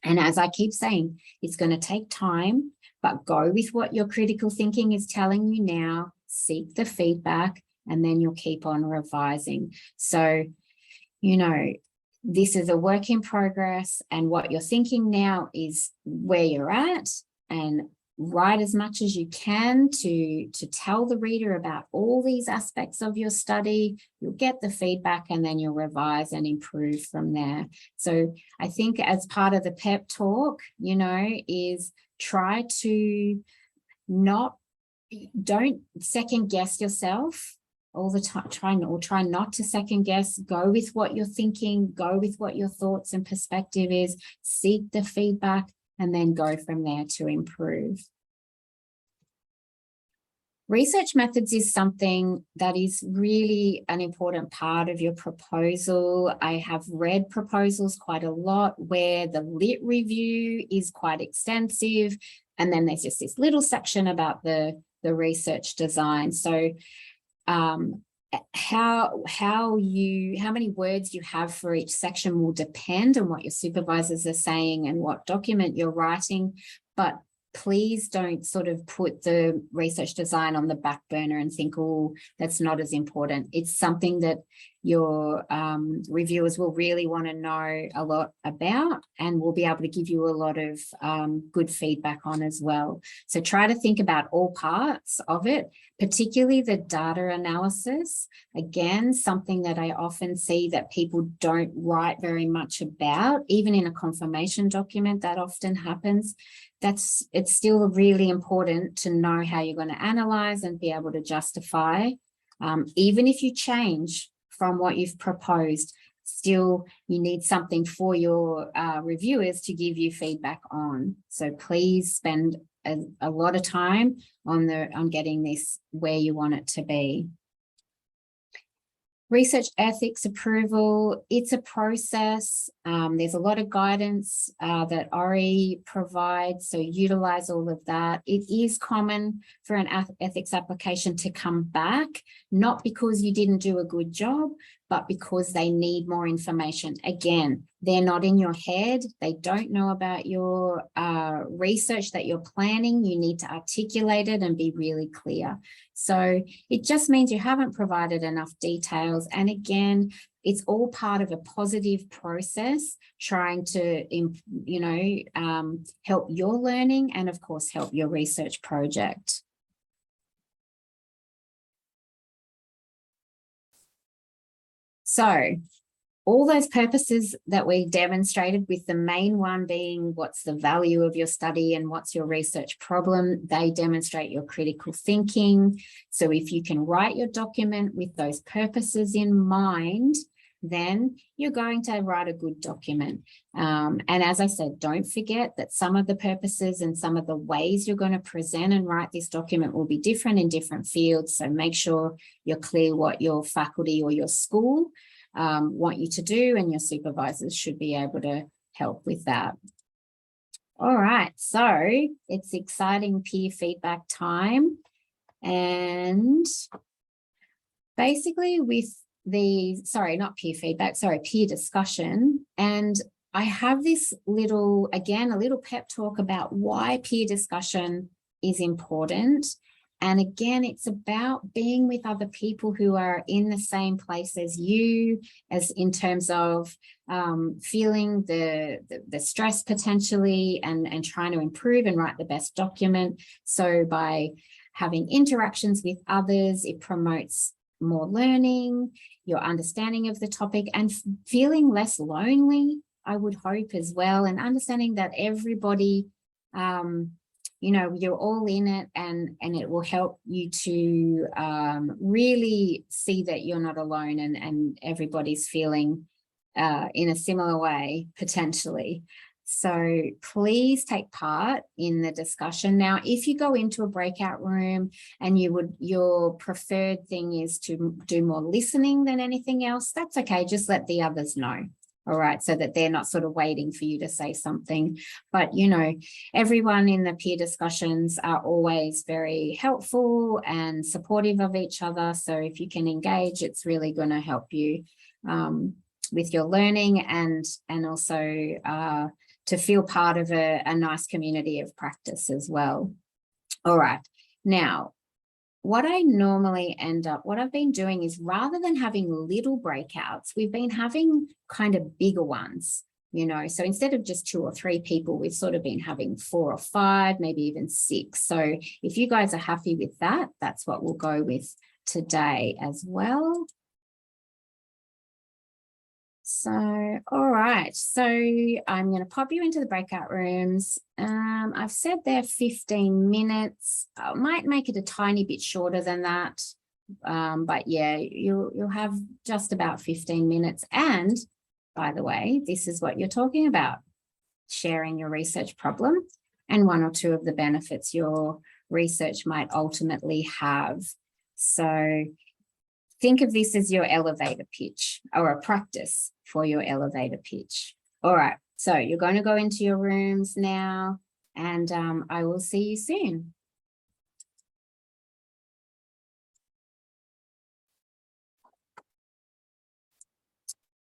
And as I keep saying, it's going to take time, but go with what your critical thinking is telling you now, seek the feedback, and then you'll keep on revising. So, you know, this is a work in progress, and what you're thinking now is where you're at, and write as much as you can to tell the reader about all these aspects of your study. You'll get the feedback, and then you'll revise and improve from there. So I think as part of the pep talk, you know, is try to don't second guess yourself all the time. Try not to second guess. Go with what you're thinking, go with what your thoughts and perspective is, seek the feedback, and then go from there to improve. Research methods is something that is really an important part of your proposal. I have read proposals quite a lot where the lit review is quite extensive, and then there's just this little section about the research design. So how many words you have for each section will depend on what your supervisors are saying and what document you're writing, but please don't sort of put the research design on the back burner and think, oh, that's not as important. It's something that your reviewers will really want to know a lot about, and will be able to give you a lot of good feedback on as well. So try to think about all parts of it, particularly the data analysis. Again, something that I often see that people don't write very much about, even in a confirmation document, that often happens. It's still really important to know how you're going to analyze and be able to justify, even if you change from what you've proposed. Still, you need something for your reviewers to give you feedback on. So please spend a lot of time on getting this where you want it to be. Research ethics approval, it's a process. There's a lot of guidance that ORI provides, so utilize all of that. It is common for an ethics application to come back, not because you didn't do a good job, but because they need more information. Again, they're not in your head. They don't know about your research that you're planning. You need to articulate it and be really clear. So it just means you haven't provided enough details. And again, it's all part of a positive process, trying to, help your learning and, of course, help your research project. So all those purposes that we demonstrated, with the main one being what's the value of your study and what's your research problem, they demonstrate your critical thinking. So if you can write your document with those purposes in mind, then you're going to write a good document. And as I said, don't forget that some of the purposes and some of the ways you're going to present and write this document will be different in different fields. So make sure you're clear what your faculty or your school want you to do, and your supervisors should be able to help with that. All right, so it's exciting peer feedback time. And basically with peer discussion. And I have this little pep talk about why peer discussion is important. And again, it's about being with other people who are in the same place as you, as in terms of feeling the stress potentially, and trying to improve and write the best document. So by having interactions with others, it promotes more learning, your understanding of the topic, and feeling less lonely, I would hope, as well, and understanding that everybody, you're all in it, and it will help you to really see that you're not alone, and everybody's feeling in a similar way, potentially. So please take part in the discussion. Now, if you go into a breakout room and your preferred thing is to do more listening than anything else, that's okay. Just let the others know. All right, so that they're not sort of waiting for you to say something. But, you know, everyone in the peer discussions are always very helpful and supportive of each other. So if you can engage, it's really going to help you with your learning and also to feel part of a nice community of practice as well. All right, now, what I normally what I've been doing is rather than having little breakouts, we've been having kind of bigger ones, you know, so instead of just 2 or 3 people, we've sort of been having 4 or 5, maybe even 6. So if you guys are happy with that, that's what we'll go with today as well. So, all right, so I'm going to pop you into the breakout rooms. I've said they're 15 minutes. I might make it a tiny bit shorter than that. But yeah, you'll have just about 15 minutes. And by the way, this is what you're talking about, sharing your research problem and 1 or 2 of the benefits your research might ultimately have. So think of this as your elevator pitch or a practice for your elevator pitch. All right, so you're going to go into your rooms now, and I will see you soon.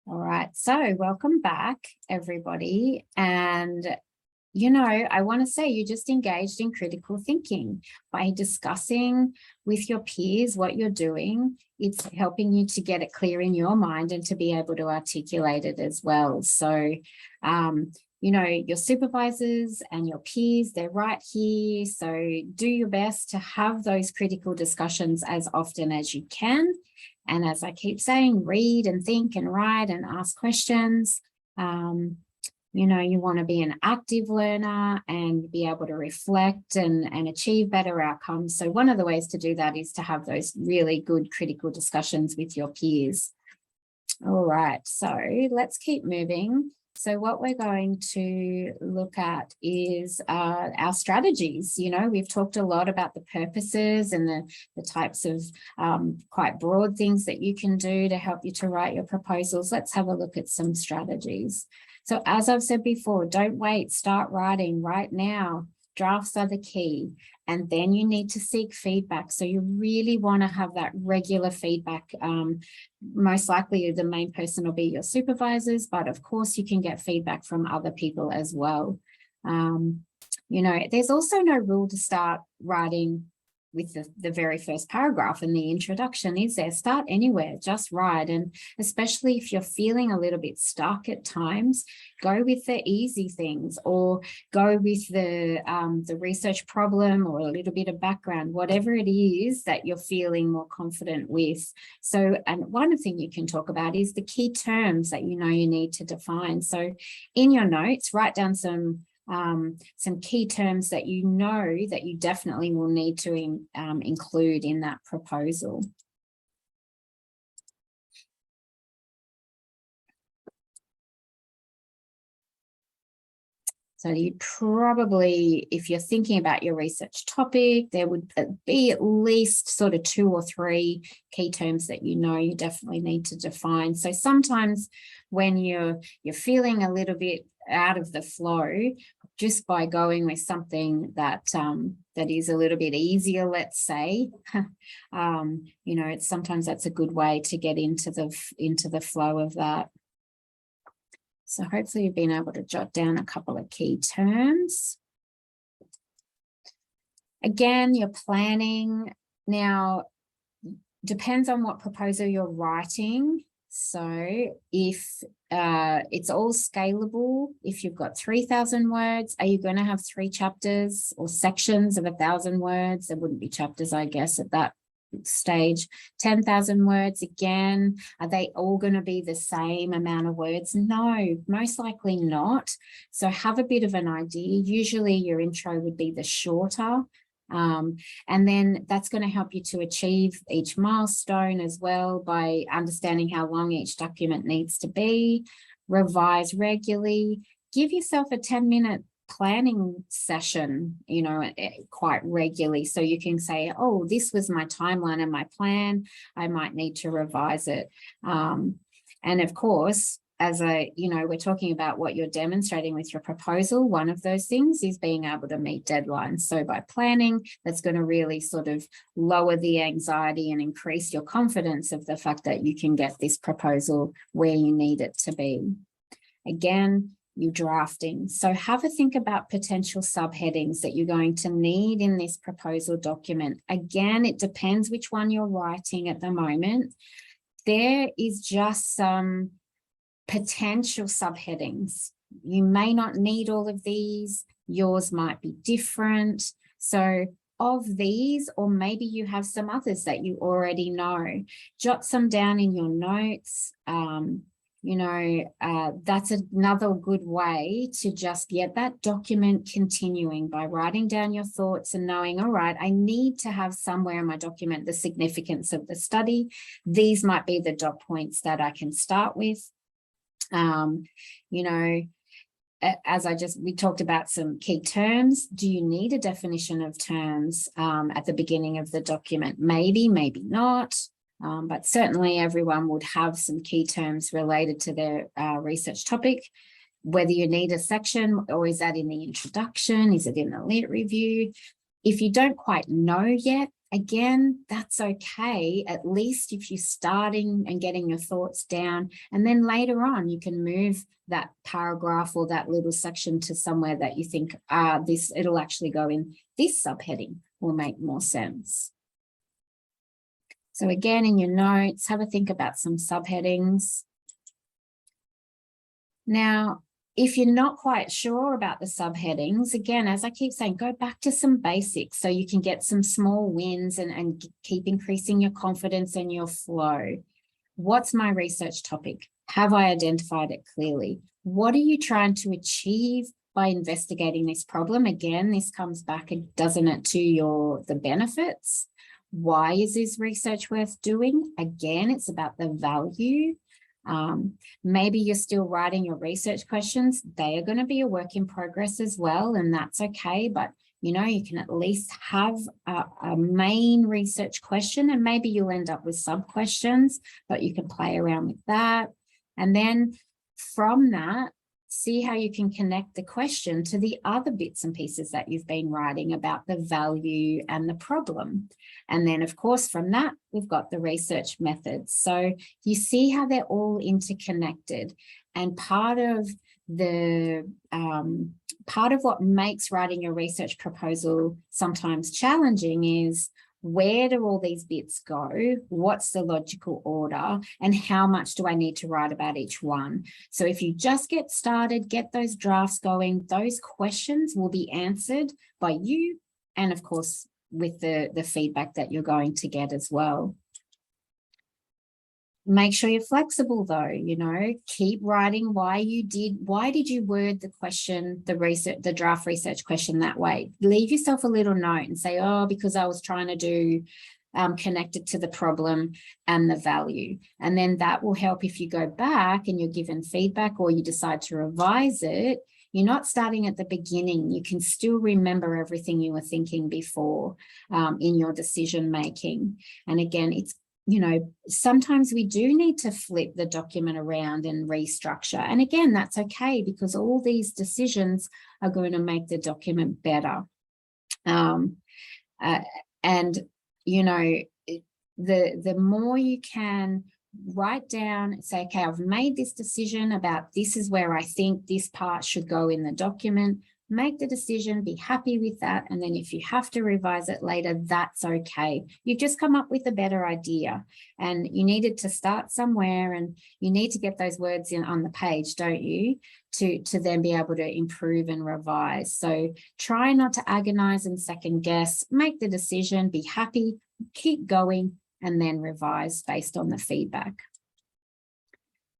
All right, so welcome back, everybody. And you know, I want to say you just engaged in critical thinking by discussing with your peers what you're doing. It's helping you to get it clear in your mind and to be able to articulate it as well. So, you know, your supervisors and your peers, they're right here. So do your best to have those critical discussions as often as you can. And as I keep saying, read and think and write and ask questions. You know, you want to be an active learner and be able to reflect and achieve better outcomes. So one of the ways to do that is to have those really good critical discussions with your peers. All right, so let's keep moving. So what we're going to look at is our strategies. You know, we've talked a lot about the purposes and the types of quite broad things that you can do to help you to write your proposals. Let's have a look at some strategies. So as I've said before, don't wait, start writing right now. Drafts are the key. And then you need to seek feedback. So you really want to have that regular feedback. Most likely the main person will be your supervisors, but of course you can get feedback from other people as well. You know, there's also no rule to start writing with the very first paragraph in the introduction, is there? Start anywhere, just write. And especially if you're feeling a little bit stuck at times, go with the easy things or go with the research problem or a little bit of background, whatever it is that you're feeling more confident with. So, and one thing you can talk about is the key terms that you know you need to define. So in your notes, write down some key terms that you know that you definitely will need to include in that proposal. So you probably, if you're thinking about your research topic, there would be at least sort of 2 or 3 key terms that you know you definitely need to define. So sometimes when you're feeling a little bit out of the flow, just by going with something that that is a little bit easier, let's say, you know, sometimes that's a good way to get into the flow of that. So hopefully you've been able to jot down a couple of key terms. Again, your planning now depends on what proposal you're writing. So if it's all scalable, if you've got 3,000 words, are you going to have 3 chapters or sections of 1,000 words? There wouldn't be chapters, I guess, at that stage. 10,000 words, again, are they all going to be the same amount of words? No, most likely not. So have a bit of an idea. Usually your intro would be the shorter. And then that's going to help you to achieve each milestone as well by understanding how long each document needs to be. Revise regularly. give yourself a 10-minute planning session, you know, quite regularly. So you can say, oh, this was my timeline and my plan. I might need to revise it. And of course, we're talking about what you're demonstrating with your proposal. One of those things is being able to meet deadlines. So by planning, that's going to really sort of lower the anxiety and increase your confidence of the fact that you can get this proposal where you need it to be. Again, you drafting. So have a think about potential subheadings that you're going to need in this proposal document. Again, it depends which one you're writing at the moment. There is just some potential subheadings. You may not need all of these. Yours might be different. So of these, or maybe you have some others that you already know, jot some down in your notes. That's another good way to just get that document continuing by writing down your thoughts and knowing, all right, I need to have somewhere in my document the significance of the study. These might be the dot points that I can start with. We talked about some key terms. Do you need a definition of terms at the beginning of the document? Maybe, maybe not. But certainly everyone would have some key terms related to their research topic. Whether you need a section, or is that in the introduction? Is it in the lit review? If you don't quite know yet, again, that's okay. At least if you're starting and getting your thoughts down, and then later on you can move that paragraph or that little section to somewhere that you think it'll actually go in this subheading, will make more sense. So again, in your notes, have a think about some subheadings. Now, if you're not quite sure about the subheadings, again, as I keep saying, go back to some basics so you can get some small wins and keep increasing your confidence and your flow. What's my research topic? Have I identified it clearly? What are you trying to achieve by investigating this problem? Again, this comes back, doesn't it, to the benefits. Why is this research worth doing? Again, it's about the value. Maybe you're still writing your research questions. They are going to be a work in progress as well, and that's okay. But, you can at least have a main research question, and maybe you'll end up with sub-questions, but you can play around with that. And then from that, see how you can connect the question to the other bits and pieces that you've been writing about the value and the problem. And then, of course, from that, we've got the research methods. So you see how they're all interconnected. And part of what makes writing a research proposal sometimes challenging is, where do all these bits go? What's the logical order? And how much do I need to write about each one? So if you just get started, get those drafts going, those questions will be answered by you, and of course, with the feedback that you're going to get as well. Make sure you're flexible though, keep writing why did you word the question, the draft research question that way. Leave yourself a little note and say, oh, because I was trying to do connected to the problem and the value. And then that will help if you go back and you're given feedback or you decide to revise it. You're not starting at the beginning. You can still remember everything you were thinking before in your decision making. And again, it's sometimes we do need to flip the document around and restructure. And again, that's okay, because all these decisions are going to make the document better. The more you can write down, say, okay, I've made this decision about this is where I think this part should go in the document. Make the decision, be happy with that. And then if you have to revise it later, that's okay. You've just come up with a better idea, and you needed to start somewhere, and you need to get those words in on the page, don't you, to then be able to improve and revise. So try not to agonize and second guess, make the decision, be happy, keep going, and then revise based on the feedback.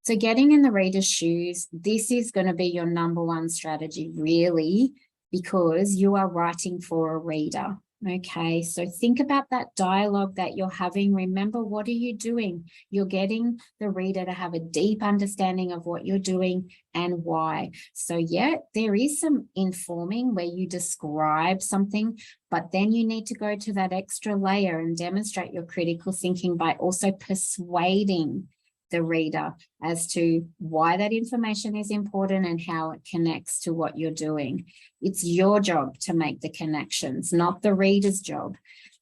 So getting in the reader's shoes, this is going to be your number one strategy, really, because you are writing for a reader. Okay, so think about that dialogue that you're having. Remember, what are you doing? You're getting the reader to have a deep understanding of what you're doing and why. So yeah, there is some informing where you describe something, but then you need to go to that extra layer and demonstrate your critical thinking by also persuading the reader as to why that information is important and how it connects to what you're doing. It's your job to make the connections, not the reader's job.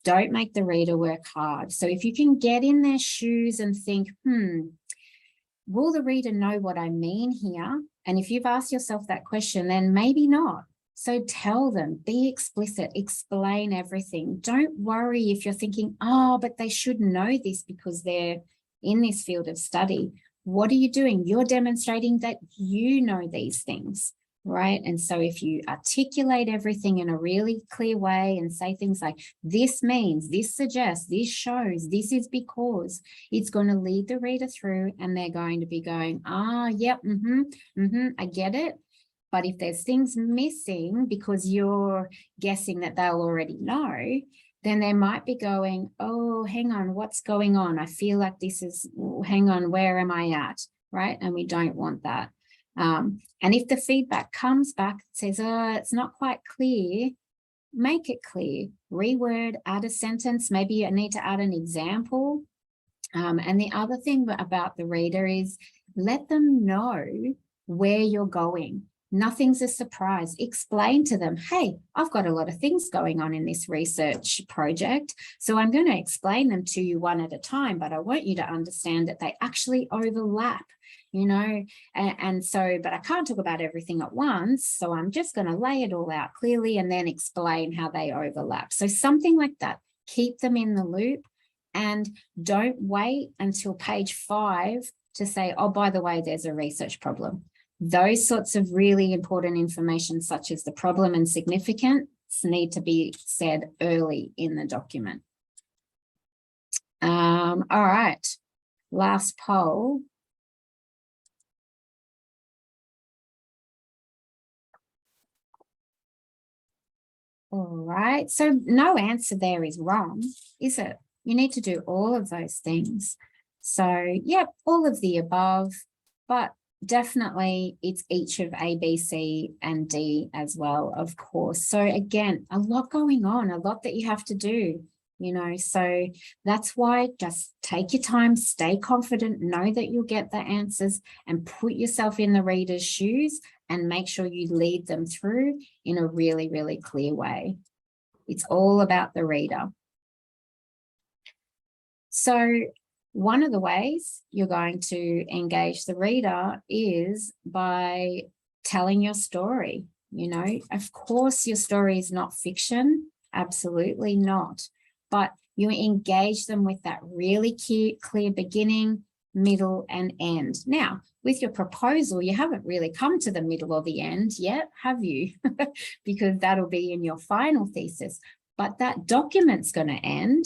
Don't make the reader work hard. So if you can get in their shoes and think, will the reader know what I mean here? And if you've asked yourself that question, then maybe not. So tell them, be explicit, explain everything. Don't worry if you're thinking, oh, but they should know this because they're in this field of study. What are you doing? You're demonstrating that you know these things, right? And so if you articulate everything in a really clear way and say things like, this means, this suggests, this shows, this is because, it's going to lead the reader through and they're going to be going, yep, I get it. But if there's things missing because you're guessing that they'll already know, then they might be going, oh, hang on, what's going on? I feel like this is, hang on, where am I at? Right? And we don't want that. And if the feedback comes back, says, oh, it's not quite clear, make it clear, reword, add a sentence, maybe you need to add an example. And the other thing about the reader is let them know where you're going. Nothing's a surprise. Explain to them, hey, I've got a lot of things going on in this research project, so I'm going to explain them to you one at a time, but I want you to understand that they actually overlap, you know, and so, but I can't talk about everything at once, so I'm just going to lay it all out clearly and then explain how they overlap. So something like that, keep them in the loop, and don't wait until page 5 to say, oh, by the way, there's a research problem. Those sorts of really important information, such as the problem and significance, need to be said early in the document. All right, last poll. All right, so no answer there is wrong, is it? You need to do all of those things. So, yep, all of the above, but definitely it's each of A, B, C, and D as well, of course. So again, a lot going on, a lot that you have to do, you know, so that's why just take your time, stay confident, know that you'll get the answers, and put yourself in the reader's shoes and make sure you lead them through in a really, really clear way. It's all about the reader. So one of the ways you're going to engage the reader is by telling your story. You know, of course, your story is not fiction, absolutely not, but you engage them with that really clear beginning, middle, and end. Now, with your proposal, you haven't really come to the middle or the end yet, have you? Because that'll be in your final thesis, but that document's going to end.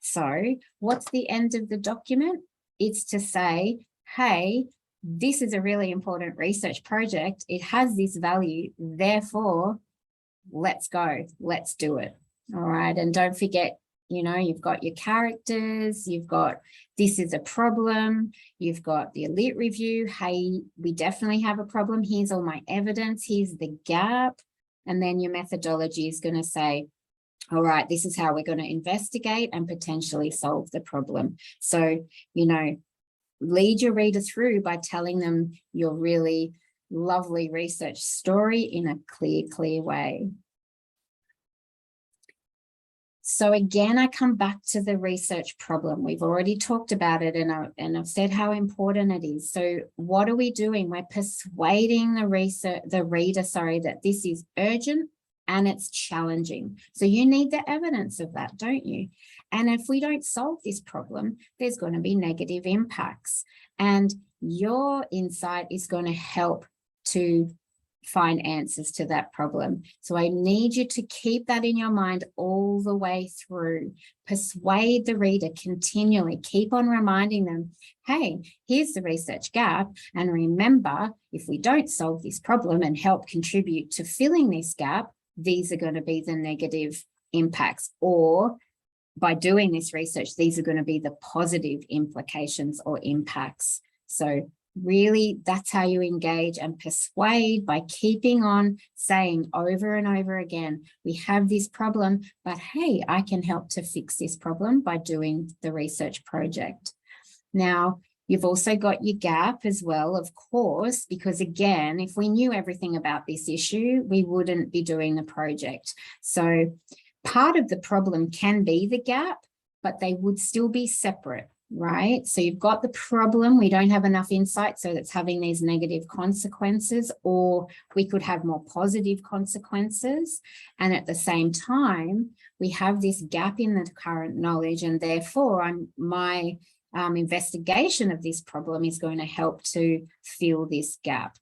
So what's the end of the document? It's to say, hey, this is a really important research project. It has this value. Therefore, let's go. Let's do it. All right. And don't forget, you know, you've got your characters, you've got, this is a problem, you've got the elite review. Hey, we definitely have a problem. Here's all my evidence. Here's the gap. And then your methodology is going to say, all right, this is how we're going to investigate and potentially solve the problem. So, you know, lead your reader through by telling them your really lovely research story in a clear way. So again, I come back to the research problem. We've already talked about it and I've said how important it is. So what are we doing? We're persuading the reader, that this is urgent and it's challenging. So you need the evidence of that, don't you? And if we don't solve this problem, there's going to be negative impacts. And your insight is going to help to find answers to that problem. So I need you to keep that in your mind all the way through. Persuade the reader continually. Keep on reminding them, hey, here's the research gap. And remember, if we don't solve this problem and help contribute to filling this gap, these are going to be the negative impacts, or by doing this research, these are going to be the positive implications or impacts. So really, that's how you engage and persuade, by keeping on saying over and over again, we have this problem, but hey, I can help to fix this problem by doing the research project. Now, you've also got your gap as well, of course, because again, if we knew everything about this issue, we wouldn't be doing the project. So part of the problem can be the gap, but they would still be separate, right? So you've got the problem, we don't have enough insight, so that's having these negative consequences, or we could have more positive consequences. And at the same time, we have this gap in the current knowledge, and therefore my investigation of this problem is going to help to fill this gap.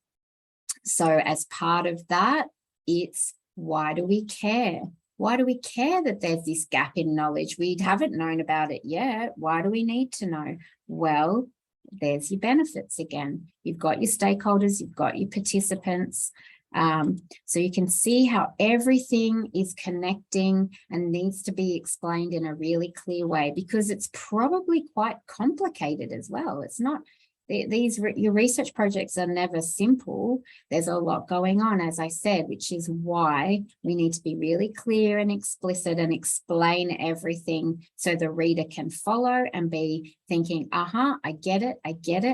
So as part of that, it's why do we care? Why do we care that there's this gap in knowledge? We haven't known about it yet. Why do we need to know? Well, there's your benefits again. You've got your stakeholders, you've got your participants. So you can see how everything is connecting and needs to be explained in a really clear way, because it's probably quite complicated as well. It's not, your research projects are never simple. There's a lot going on, as I said, which is why we need to be really clear and explicit and explain everything so the reader can follow and be thinking, I get it,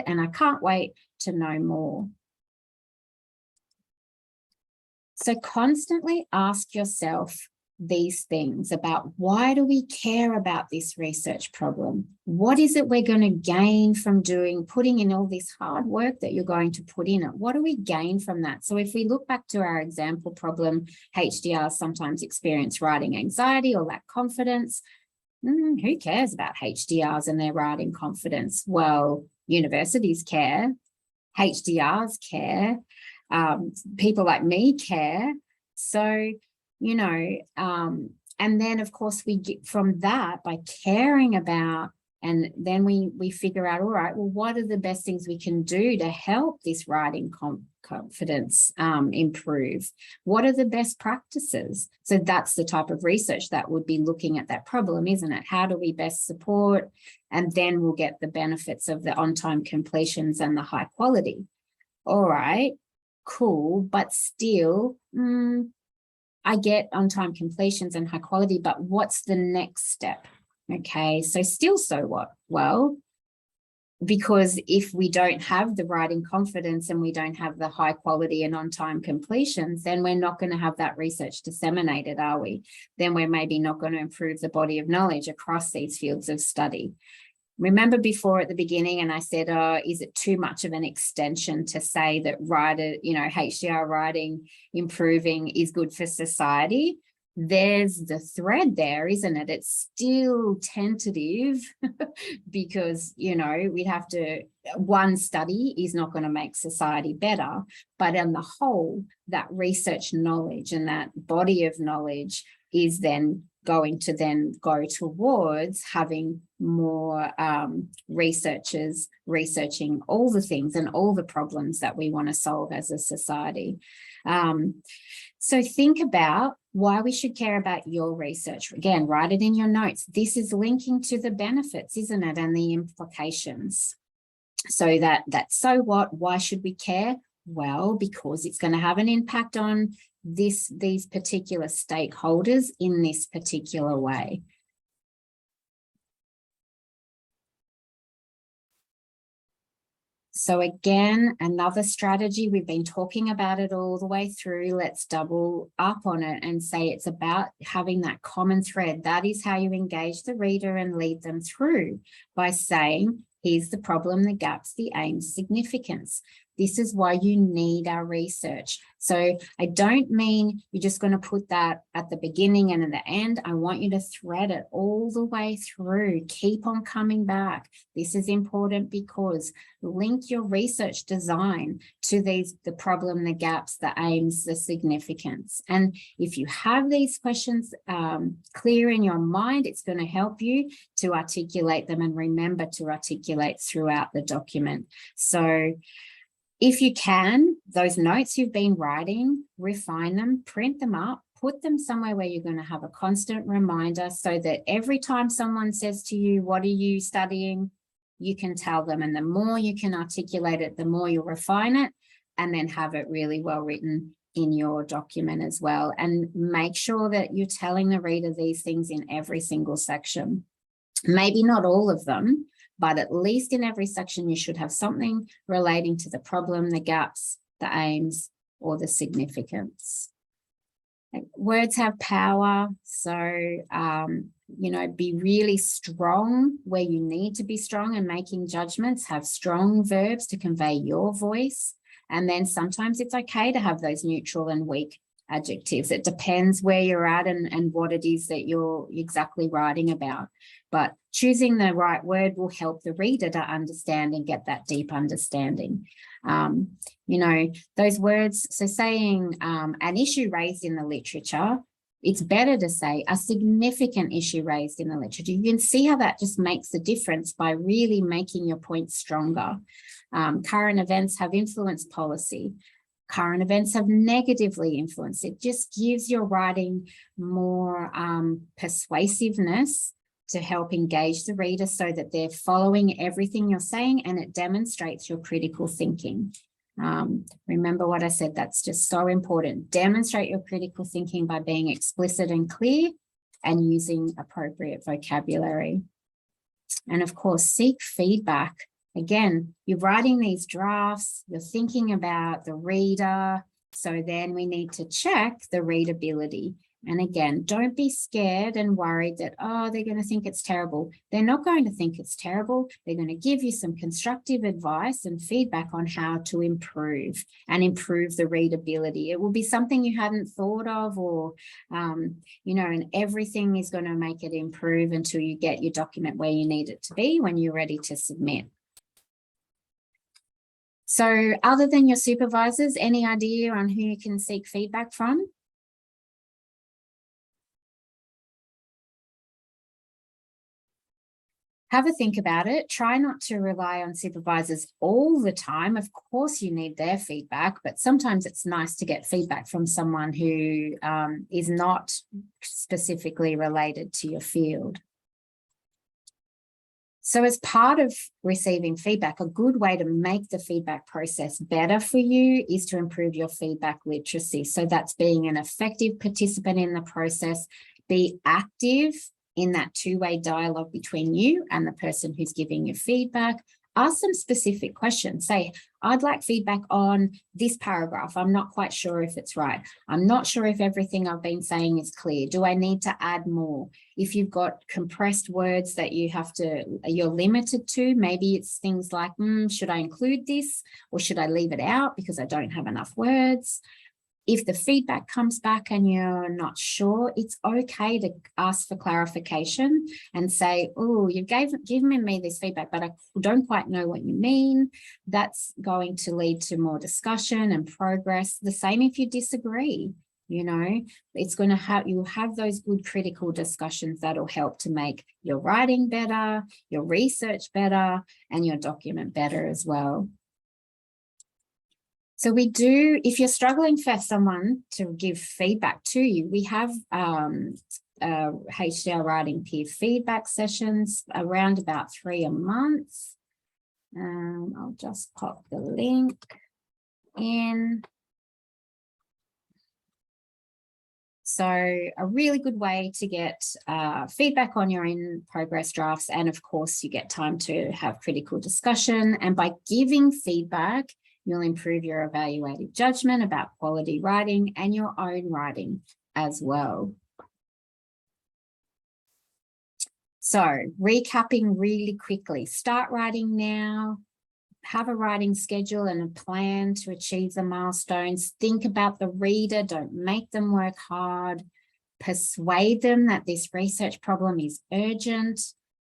and I can't wait to know more. So constantly ask yourself these things about, why do we care about this research problem? What is it we're going to gain from putting in all this hard work that you're going to put in it? What do we gain from that? So if we look back to our example problem, HDR sometimes experience writing anxiety or lack confidence. Who cares about HDRs and their writing confidence? Well, universities care, HDRs care. People like me care. So, and then of course we get from that by caring about, and then we figure out, all right, well, what are the best things we can do to help this writing confidence improve? What are the best practices? So that's the type of research that would be looking at that problem, isn't it? How do we best support? And then we'll get the benefits of the on-time completions and the high quality. All right. Cool, but still, I get on-time completions and high quality, but what's the next step? Okay, so still, so what? Well, because if we don't have the writing confidence and we don't have the high quality and on-time completions, then we're not going to have that research disseminated, are we? Then we're maybe not going to improve the body of knowledge across these fields of study. Remember before at the beginning, and I said, is it too much of an extension to say that HDR writing improving is good for society? There's the thread there, isn't it? It's still tentative because, we'd have to, one study is not going to make society better, but on the whole, that research knowledge and that body of knowledge is then going to then go towards having more researchers researching all the things and all the problems that we want to solve as a society. So think about why we should care about your research. Again, write it in your notes. This is linking to the benefits, isn't it? And the implications. So so what? Why should we care? Well, because it's going to have an impact on these particular stakeholders in this particular way. So again, another strategy, we've been talking about it all the way through. Let's double up on it and say it's about having that common thread. That is how you engage the reader and lead them through, by saying, here's the problem, the gaps, the aims, significance. This is why you need our research. So I don't mean you're just going to put that at the beginning and at the end. I want you to thread it all the way through. Keep on coming back. This is important because link your research design to the problem, the gaps, the aims, the significance. And if you have these questions clear in your mind, it's going to help you to articulate them and remember to articulate throughout the document. So if you can, those notes you've been writing, refine them, print them up, put them somewhere where you're going to have a constant reminder so that every time someone says to you, what are you studying? You can tell them. And the more you can articulate it, the more you'll refine it, and then have it really well written in your document as well. And make sure that you're telling the reader these things in every single section. Maybe not all of them, but at least in every section, you should have something relating to the problem, the gaps, the aims, or the significance. Words have power. So, you know, be really strong where you need to be strong and making judgments. Have strong verbs to convey your voice. And then sometimes it's okay to have those neutral and weak adjectives. It depends where you're at and what it is that you're exactly writing about. But choosing the right word will help the reader to understand and get that deep understanding. You know, those words, so saying an issue raised in the literature, it's better to say a significant issue raised in the literature. You can see how that just makes a difference by really making your point stronger. Current events have influenced policy. Current events have negatively influenced. It just gives your writing more persuasiveness to help engage the reader so that they're following everything you're saying, and it demonstrates your critical thinking. Remember what I said, that's just so important. Demonstrate your critical thinking by being explicit and clear and using appropriate vocabulary. And of course, seek feedback. Again, you're writing these drafts, you're thinking about the reader, so then we need to check the readability. And again, don't be scared and worried that, oh, they're going to think it's terrible. They're not going to think it's terrible. They're going to give you some constructive advice and feedback on how to improve the readability. It will be something you hadn't thought of, or, you know, and everything is going to make it improve until you get your document where you need it to be when you're ready to submit. So other than your supervisors, any idea on who you can seek feedback from? Have a think about it. Try not to rely on supervisors all the time. Of course, you need their feedback, but sometimes it's nice to get feedback from someone who is not specifically related to your field. So as part of receiving feedback, a good way to make the feedback process better for you is to improve your feedback literacy. So that's being an effective participant in the process, be active in that two-way dialogue between you and the person who's giving you feedback. Ask some specific questions. Say, I'd like feedback on this paragraph. I'm not quite sure if it's right. I'm not sure if everything I've been saying is clear. Do I need to add more? If you've got compressed words that you're limited to, maybe it's things like, should I include this or should I leave it out because I don't have enough words? If the feedback comes back and you're not sure, it's okay to ask for clarification and say, oh, you've given me this feedback, but I don't quite know what you mean. That's going to lead to more discussion and progress. The same if you disagree, you know, it's going to you'll have those good critical discussions that'll help to make your writing better, your research better, and your document better as well. So we do, if you're struggling for someone to give feedback to you, we have HDR writing peer feedback sessions around about 3 a month. I'll just pop the link in. So a really good way to get feedback on your in-progress drafts. And of course, you get time to have critical discussion. And by giving feedback, you'll improve your evaluative judgment about quality writing and your own writing as well. So recapping really quickly, start writing now, have a writing schedule and a plan to achieve the milestones. Think about the reader, don't make them work hard. Persuade them that this research problem is urgent.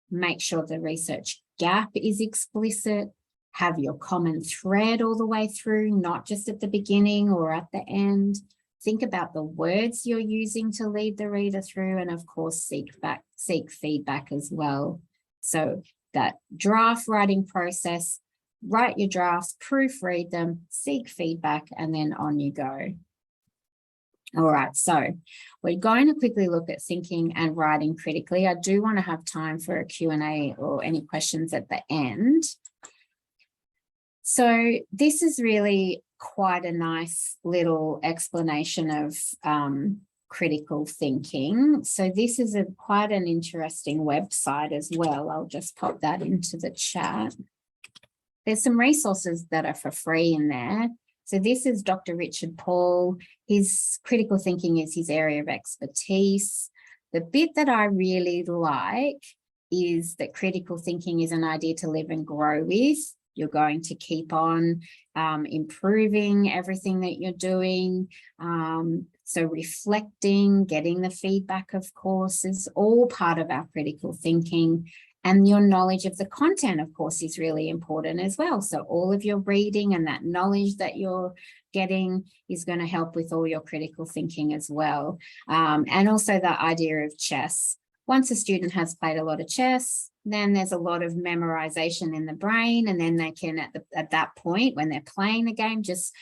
Make sure the research gap is explicit. Have your common thread all the way through, not just at the beginning or at the end. Think about the words you're using to lead the reader through, and of course, seek feedback as well. So that draft writing process, write your drafts, proofread them, seek feedback, and then on you go. All right, so we're going to quickly look at thinking and writing critically. I do want to have time for a Q&A or any questions at the end. So this is really quite a nice little explanation of critical thinking. So this is quite an interesting website as well. I'll just pop that into the chat. There's some resources that are for free in there. So this is Dr. Richard Paul. His critical thinking is his area of expertise. The bit that I really like is that critical thinking is an idea to live and grow with. You're going to keep on improving everything that you're doing. So reflecting, getting the feedback, of course, is all part of our critical thinking. And your knowledge of the content, of course, is really important as well. So all of your reading and that knowledge that you're getting is going to help with all your critical thinking as well. And also the idea of chess. Once a student has played a lot of chess, then there's a lot of memorization in the brain, and then they can, at that point, when they're playing the game, just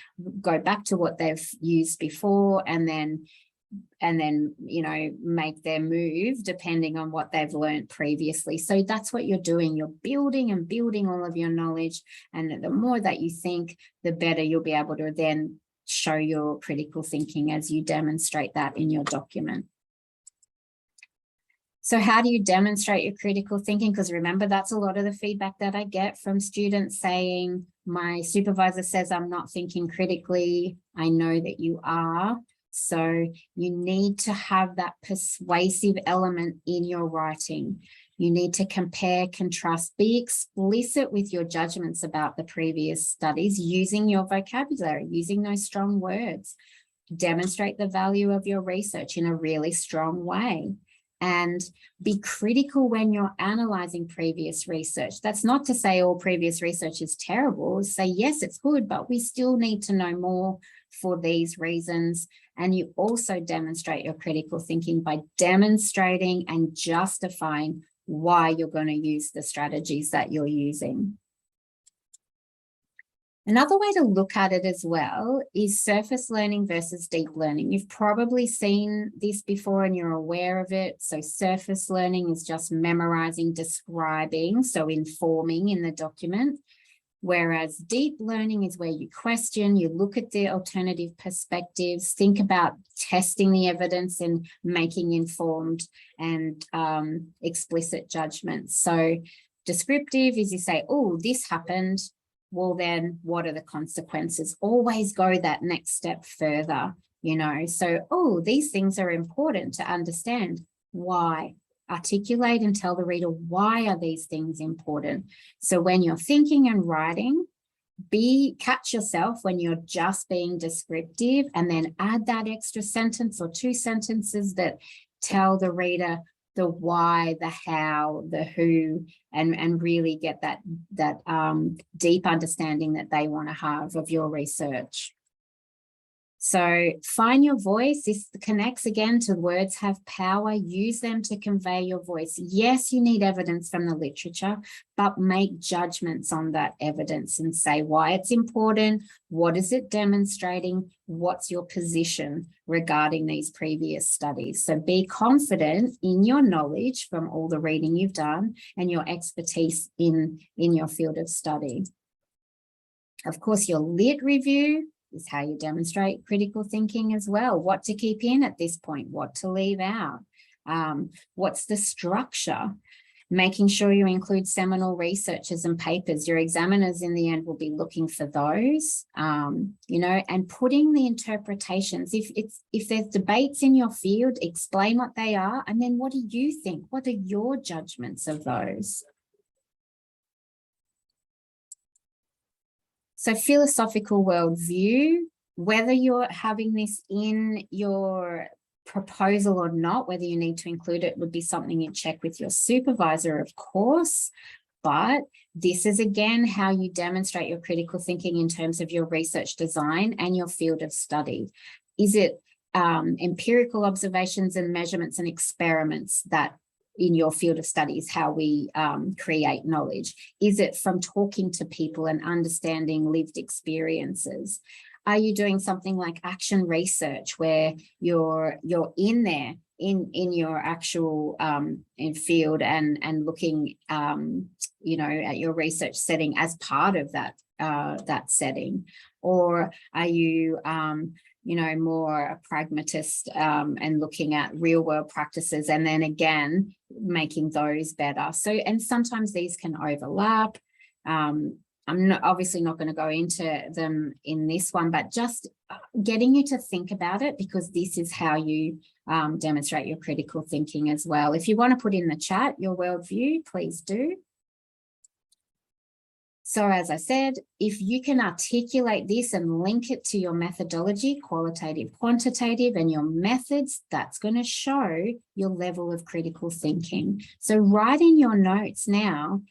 go back to what they've used before, and then you know, make their move depending on what they've learned previously. So that's what you're doing. You're building and building all of your knowledge, and the more that you think, the better you'll be able to then show your critical thinking as you demonstrate that in your document. So how do you demonstrate your critical thinking? Because remember, that's a lot of the feedback that I get from students saying, my supervisor says I'm not thinking critically. I know that you are. So you need to have that persuasive element in your writing. You need to compare, contrast, be explicit with your judgments about the previous studies, using your vocabulary, using those strong words. Demonstrate the value of your research in a really strong way. And be critical when you're analyzing previous research. That's not to say all previous research is terrible. Say, yes, it's good, but we still need to know more for these reasons. And you also demonstrate your critical thinking by demonstrating and justifying why you're going to use the strategies that you're using. Another way to look at it as well is surface learning versus deep learning. You've probably seen this before and you're aware of it. So surface learning is just memorizing, describing, so informing in the document. Whereas deep learning is where you question, you look at the alternative perspectives, think about testing the evidence and making informed and explicit judgments. So descriptive is you say, oh, this happened. Well, then what are the consequences? Always go that next step further, you know. So, oh, these things are important to understand. Why? Articulate and tell the reader, why are these things important? So when you're thinking and writing, catch yourself when you're just being descriptive, and then add that extra sentence or 2 sentences that tell the reader the why, the how, the who, and really get that deep understanding that they want to have of your research. So find your voice. This connects again to words have power. Use them to convey your voice. Yes, you need evidence from the literature, but make judgments on that evidence and say why it's important. What is it demonstrating? What's your position regarding these previous studies? So be confident in your knowledge from all the reading you've done and your expertise in your field of study. Of course, your lit review is how you demonstrate critical thinking as well. What to keep in at this point, what to leave out. What's the structure? Making sure you include seminal researches and papers. Your examiners in the end will be looking for those, you know, and putting the interpretations. If there's debates in your field, explain what they are, and then what do you think? What are your judgments of those? So philosophical worldview, whether you're having this in your proposal or not, whether you need to include it would be something you check with your supervisor, of course. But this is, again, how you demonstrate your critical thinking in terms of your research design and your field of study. Is it empirical observations and measurements and experiments that in your field of studies, how we create knowledge? Is it from talking to people and understanding lived experiences? Are you doing something like action research where you're in there in your actual in field and looking you know, at your research setting as part of that that setting? Or are you you know, more a pragmatist and looking at real world practices and then again making those better? So, and sometimes these can overlap. I'm obviously not going to go into them in this one, but just getting you to think about it, because this is how you demonstrate your critical thinking as well. If you want to put in the chat your worldview, please do. So as I said, if you can articulate this and link it to your methodology, qualitative, quantitative, and your methods, that's going to show your level of critical thinking. So write in your notes now,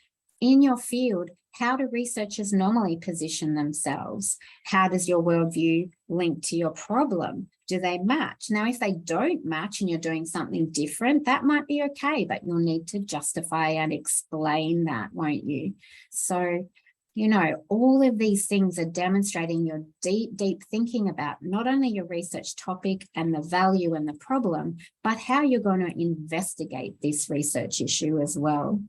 in your field, how do researchers normally position themselves? How does your worldview link to your problem? Do they match? Now, if they don't match and you're doing something different, that might be okay, but you'll need to justify and explain that, won't you? So, you know, all of these things are demonstrating your deep, deep thinking about not only your research topic and the value and the problem, but how you're going to investigate this research issue as well.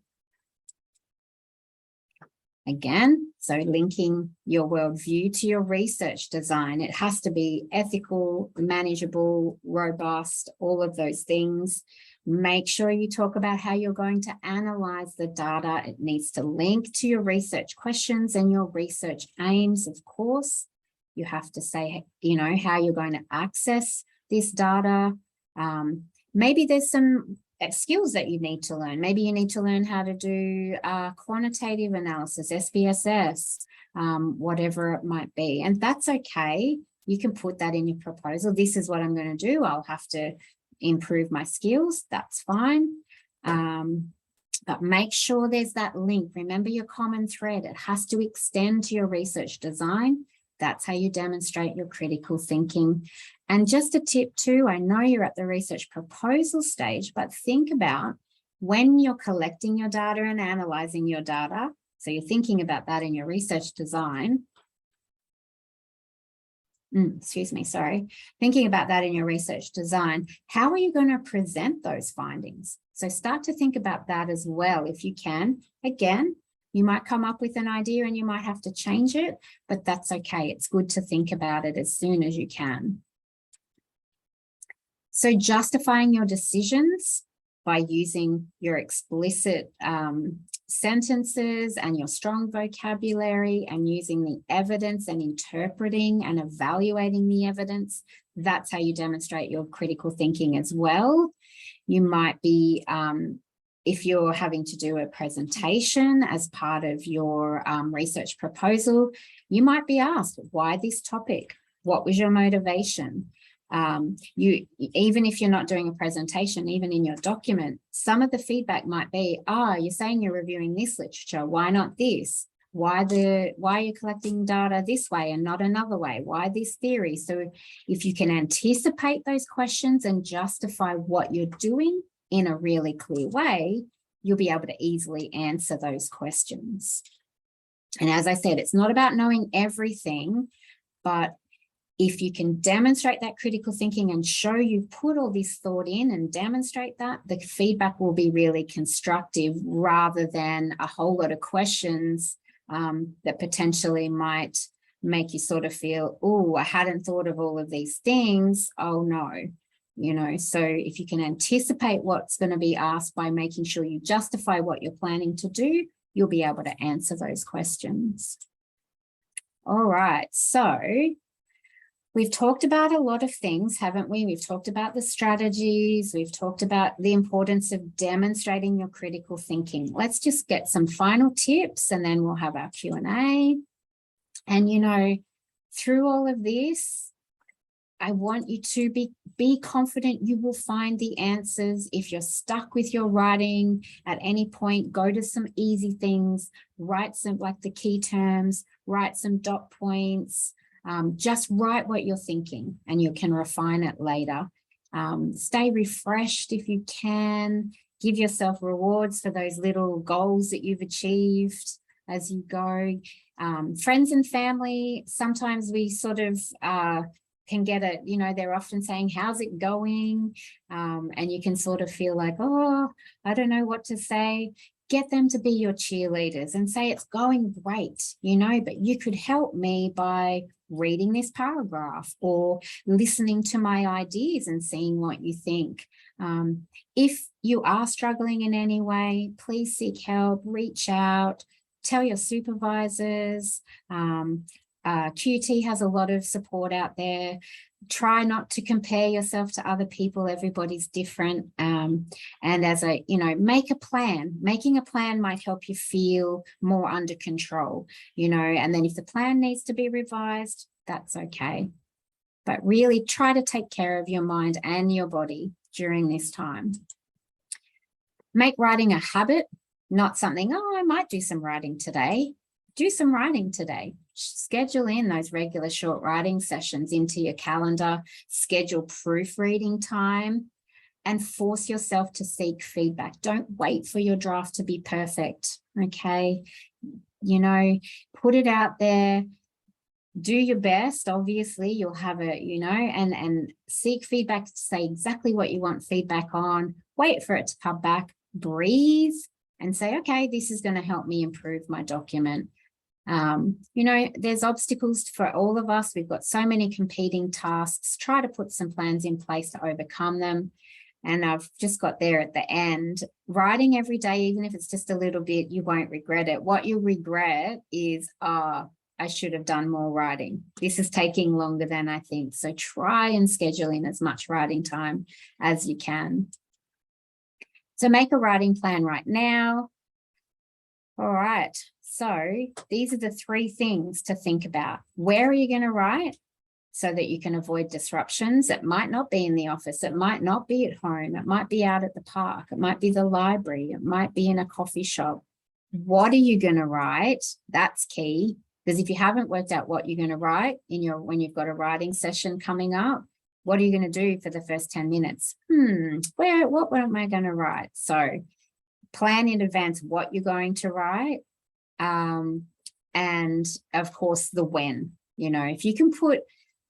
Again, so linking your worldview to your research design. It has to be ethical, manageable, robust, all of those things. Make sure you talk about how you're going to analyze the data. It needs to link to your research questions and your research aims, of course. You have to say, you know, how you're going to access this data. Maybe there's some skills that you need to learn. Maybe you need to learn how to do quantitative analysis, SPSS, whatever it might be. And that's okay. You can put that in your proposal. This is what I'm going to do. I'll have to improve my skills. That's fine. But make sure there's that link. Remember your common thread. It has to extend to your research design. That's how you demonstrate your critical thinking. And just a tip too, I know you're at the research proposal stage, but think about when you're collecting your data and analyzing your data. So you're thinking about that in your research design. Excuse me, sorry. Thinking about that in your research design, how are you going to present those findings? So start to think about that as well if you can. Again, you might come up with an idea and you might have to change it, but that's okay. It's good to think about it as soon as you can. So justifying your decisions by using your explicit sentences and your strong vocabulary and using the evidence and interpreting and evaluating the evidence, that's how you demonstrate your critical thinking as well. You might be, if you're having to do a presentation as part of your research proposal, you might be asked, why this topic? What was your motivation? Even if you're not doing a presentation, even in your document, some of the feedback might be, you're saying you're reviewing this literature, why not this? Why are you collecting data this way and not another way? Why this theory? So if you can anticipate those questions and justify what you're doing in a really clear way, you'll be able to easily answer those questions. And as I said, it's not about knowing everything, but if you can demonstrate that critical thinking and show you've put all this thought in and demonstrate that, the feedback will be really constructive rather than a whole lot of questions that potentially might make you sort of feel, oh, I hadn't thought of all of these things. Oh, no. You know, so if you can anticipate what's going to be asked by making sure you justify what you're planning to do, you'll be able to answer those questions. All right, so we've talked about a lot of things, haven't we? We've talked about the strategies. We've talked about the importance of demonstrating your critical thinking. Let's just get some final tips and then we'll have our Q&A. And, you know, through all of this, I want you to be confident you will find the answers. If you're stuck with your writing at any point, go to some easy things, write some like the key terms, write some dot points, just write what you're thinking and you can refine it later. Stay refreshed if you can, give yourself rewards for those little goals that you've achieved. as you go. Friends and family, sometimes we sort of can get it, you know, they're often saying, how's it going? And you can sort of feel like, oh, I don't know what to say. Get them to be your cheerleaders and say, it's going great, you know, but you could help me by reading this paragraph or listening to my ideas and seeing what you think. If you are struggling in any way, please seek help, reach out, tell your supervisors. QT has a lot of support out there. Try not to compare yourself to other people. Everybody's different. And as make a plan. Making a plan might help you feel more under control, you know, and then if the plan needs to be revised, that's okay. But really try to take care of your mind and your body during this time. Make writing a habit, not something, oh, I might do some writing today. Do some writing today. Schedule in those regular short writing sessions into your calendar, schedule proofreading time, and force yourself to seek feedback. Don't wait for your draft to be perfect, okay? You know, put it out there, do your best. Obviously, you'll have it, you know, and seek feedback to say exactly what you want feedback on, wait for it to come back, breathe, and say, okay, this is going to help me improve my document. You know, there's obstacles for all of us. We've got so many competing tasks. Try to put some plans in place to overcome them. And I've just got there at the end, writing every day, even if it's just a little bit, you won't regret it. What you'll regret is, I should have done more writing. This is taking longer than I think. So try and schedule in as much writing time as you can. So make a writing plan right now. All right. So these are the 3 things to think about. Where are you going to write so that you can avoid disruptions? It might not be in the office. It might not be at home. It might be out at the park. It might be the library. It might be in a coffee shop. What are you going to write? What key. Because if you haven't worked out what you're going to write when you've got a writing session coming up, what are you going to do for the first 10 minutes? What am I going to write? So plan in advance what you're going to write. And of course, the when, you know, if you can put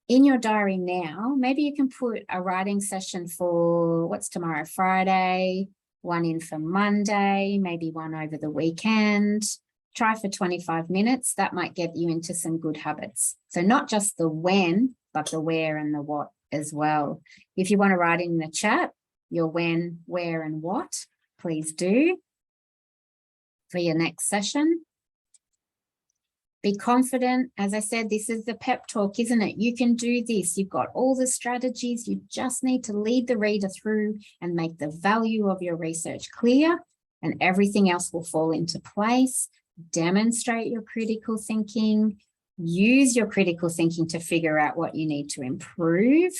in your diary now, maybe you can put a writing session for what's tomorrow, Friday, one in for Monday, maybe one over the weekend. Try for 25 minutes. That might get you into some good habits. So not just the when, but the where and the what as well. If you want to write in the chat, your when, where, and what, please do for your next session. Be confident. As I said, this is the pep talk, isn't it? You can do this. You've got all the strategies. You just need to lead the reader through and make the value of your research clear, and everything else will fall into place. Demonstrate your critical thinking. Use your critical thinking to figure out what you need to improve,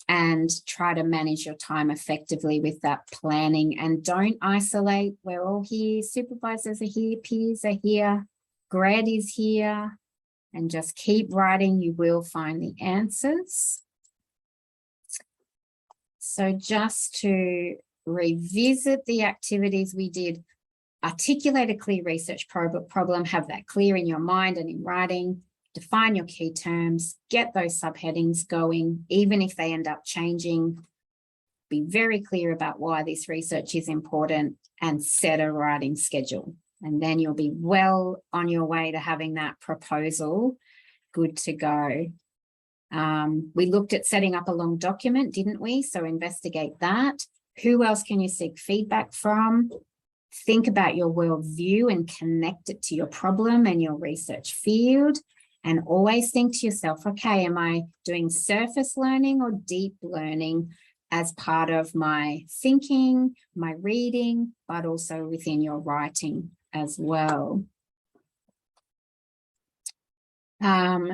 and try to manage your time effectively with that planning. And don't isolate. We're all here. Supervisors are here. Peers are here. Grad is here, and just keep writing. You will find the answers. So just to revisit the activities we did, articulate a clear research problem, have that clear in your mind and in writing, define your key terms, get those subheadings going, even if they end up changing. Be very clear about why this research is important, and set a writing schedule. And then you'll be well on your way to having that proposal good to go. We looked at setting up a long document, didn't we? So investigate that. Who else can you seek feedback from? Think about your worldview and connect it to your problem and your research field. And always think to yourself, okay, am I doing surface learning or deep learning as part of my thinking, my reading, but also within your writing as well.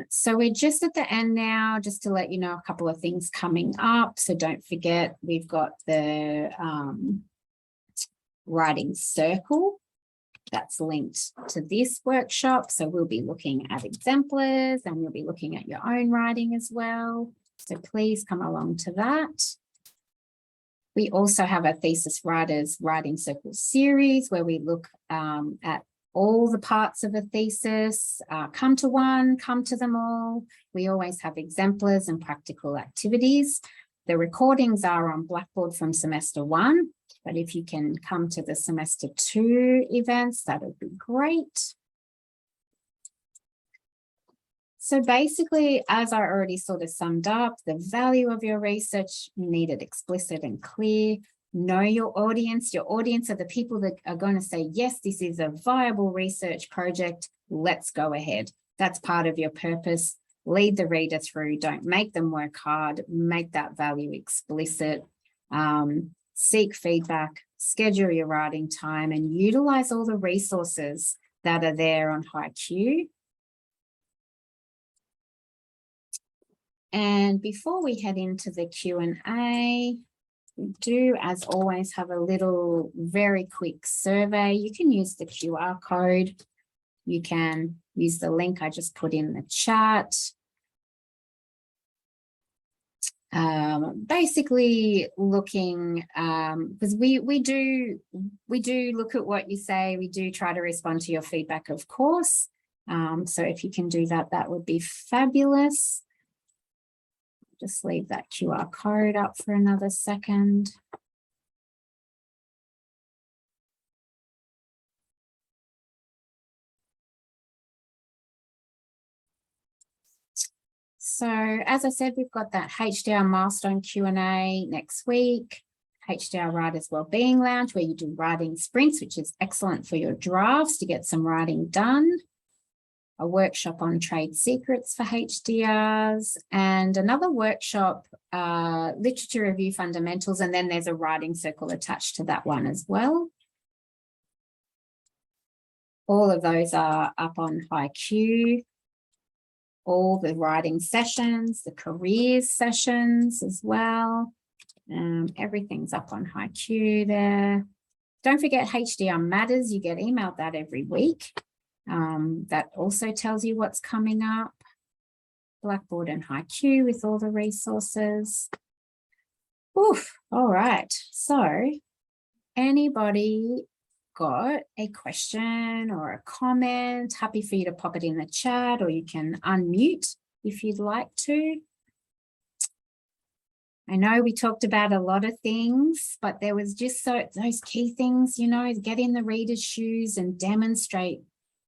So we're just at the end now, just to let you know a couple of things coming up. So don't forget, we've got the writing circle that's linked to this workshop. So we'll be looking at exemplars, and we'll be looking at your own writing as well. So please come along to that. We also have a thesis writers writing circle series where we look at all the parts of a thesis, come to one, come to them all. We always have exemplars and practical activities. The recordings are on Blackboard from semester 1, but if you can come to the semester 2 events, that would be great. So basically, as I already sort of summed up, the value of your research, you need it explicit and clear. Know your audience. Your audience are the people that are going to say, yes, this is a viable research project. Let's go ahead. That's part of your purpose. Lead the reader through. Don't make them work hard. Make that value explicit. Seek feedback. Schedule your writing time and utilize all the resources that are there on HiQ. And before we head into the Q&A, we do, as always, have a little very quick survey. You can use the QR code. You can use the link I just put in the chat. Basically looking, because we do look at what you say. We do try to respond to your feedback, of course. So if you can do that, that would be fabulous. Just leave that QR code up for another second. So as I said, we've got that HDR milestone Q&A next week, HDR Writers Wellbeing Lounge, where you do writing sprints, which is excellent for your drafts to get some writing done. A workshop on trade secrets for HDRs, and another workshop, literature review fundamentals, and then there's a writing circle attached to that one as well. All of those are up on HiQ. All the writing sessions, the careers sessions as well. Everything's up on HiQ there. Don't forget HDR Matters. You get emailed that every week. That also tells you what's coming up. Blackboard and HiQ with all the resources. Oof, all right. So anybody got a question or a comment? Happy for you to pop it in the chat, or you can unmute if you'd like to. I know we talked about a lot of things, but there was just those key things, you know, get in the reader's shoes and demonstrate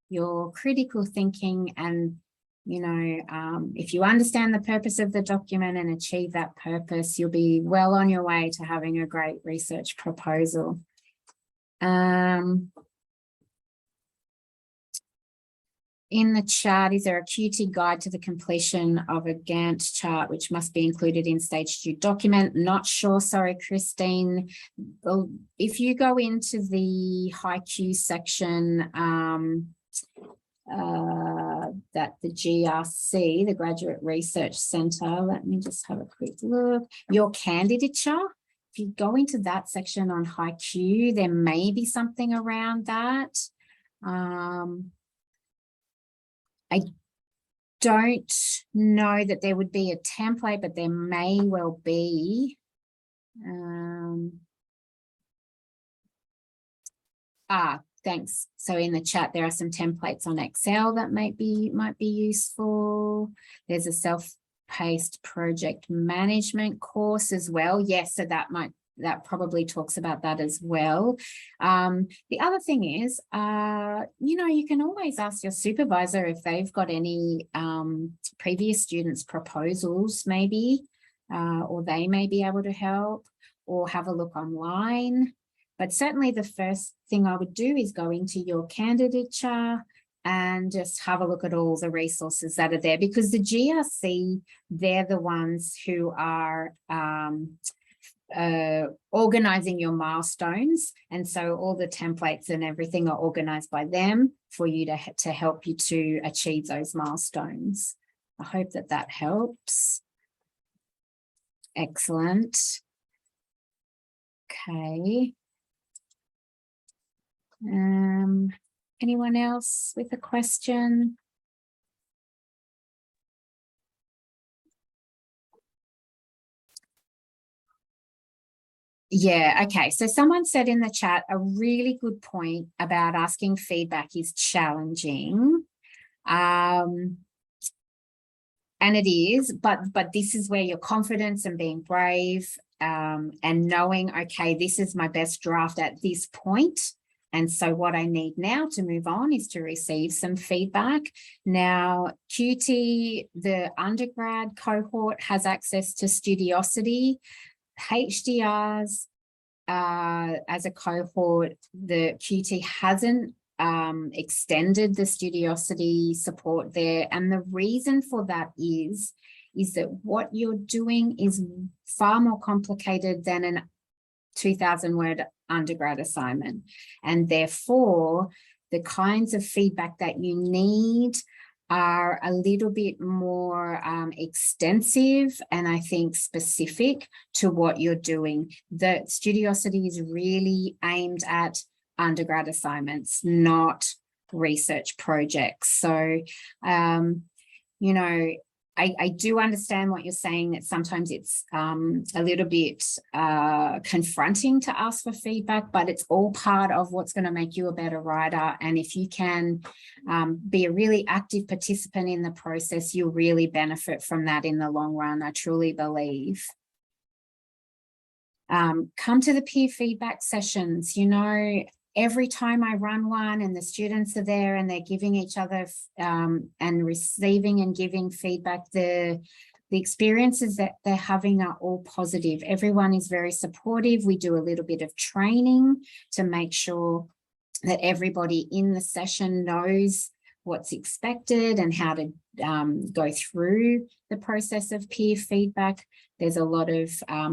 your critical thinking. And, you know, if you understand the purpose of the document and achieve that purpose, you'll be well on your way to having a great research proposal. In the chart, is there a QT guide to the completion of a Gantt chart, which must be included in stage 2 document? Not sure, sorry, Christine. If you go into the HiQ section, that the GRC, the Graduate Research Centre, let me just have a quick look. Your candidature, if you go into that section on HiQ, there may be something around that. I don't know that there would be a template, but there may well be. Thanks. So in the chat, there are some templates on Excel that might be useful. There's a self-paced project management course as well. Yes, so that probably talks about that as well. The other thing is, you know, you can always ask your supervisor if they've got any previous students' proposals, maybe, or they may be able to help, or have a look online. But certainly the first thing I would do is go into your candidature and just have a look at all the resources that are there, because the GRC, they're the ones who are organizing your milestones, and so all the templates and everything are organized by them for you to help you to achieve those milestones. I hope that helps. Excellent. Okay. Anyone else with a question? Yeah, okay. So someone said in the chat a really good point about asking feedback is challenging. And it is, but this is where your confidence and being brave and knowing, okay, this is my best draft at this point. And so what I need now to move on is to receive some feedback. Now, QT, the undergrad cohort, has access to Studiosity. HDRs as a cohort, the QT hasn't extended the Studiosity support there. And the reason for that is that what you're doing is far more complicated than an 2,000 word undergrad assignment. And therefore, the kinds of feedback that you need are a little bit more extensive and I think specific to what you're doing. The Studiosity is really aimed at undergrad assignments, not research projects. So, you know, I do understand what you're saying, that sometimes it's a little bit confronting to ask for feedback, but it's all part of what's going to make you a better writer. And if you can be a really active participant in the process, you'll really benefit from that in the long run, I truly believe. Come to the peer feedback sessions. You know, every time I run one and the students are there and they're giving each other and receiving and giving feedback, the experiences that they're having are all positive. Everyone is very supportive. We do a little bit of training to make sure that everybody in the session knows what's expected and how to go through the process of peer feedback. There's a lot of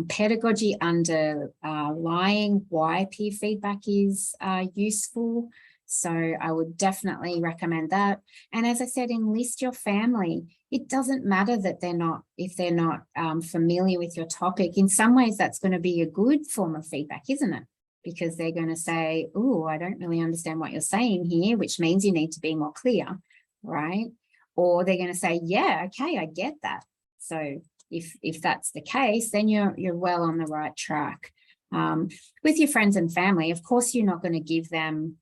pedagogy underlying why peer feedback is useful. So I would definitely recommend that. And as I said, enlist your family. It doesn't matter that if they're not familiar with your topic. In some ways, that's going to be a good form of feedback, isn't it? Because they're going to say, oh, I don't really understand what you're saying here, which means you need to be more clear, right? Or they're going to say, yeah, okay, I get that. So if that's the case, then you're well on the right track. With your friends and family, of course, you're not going to give them,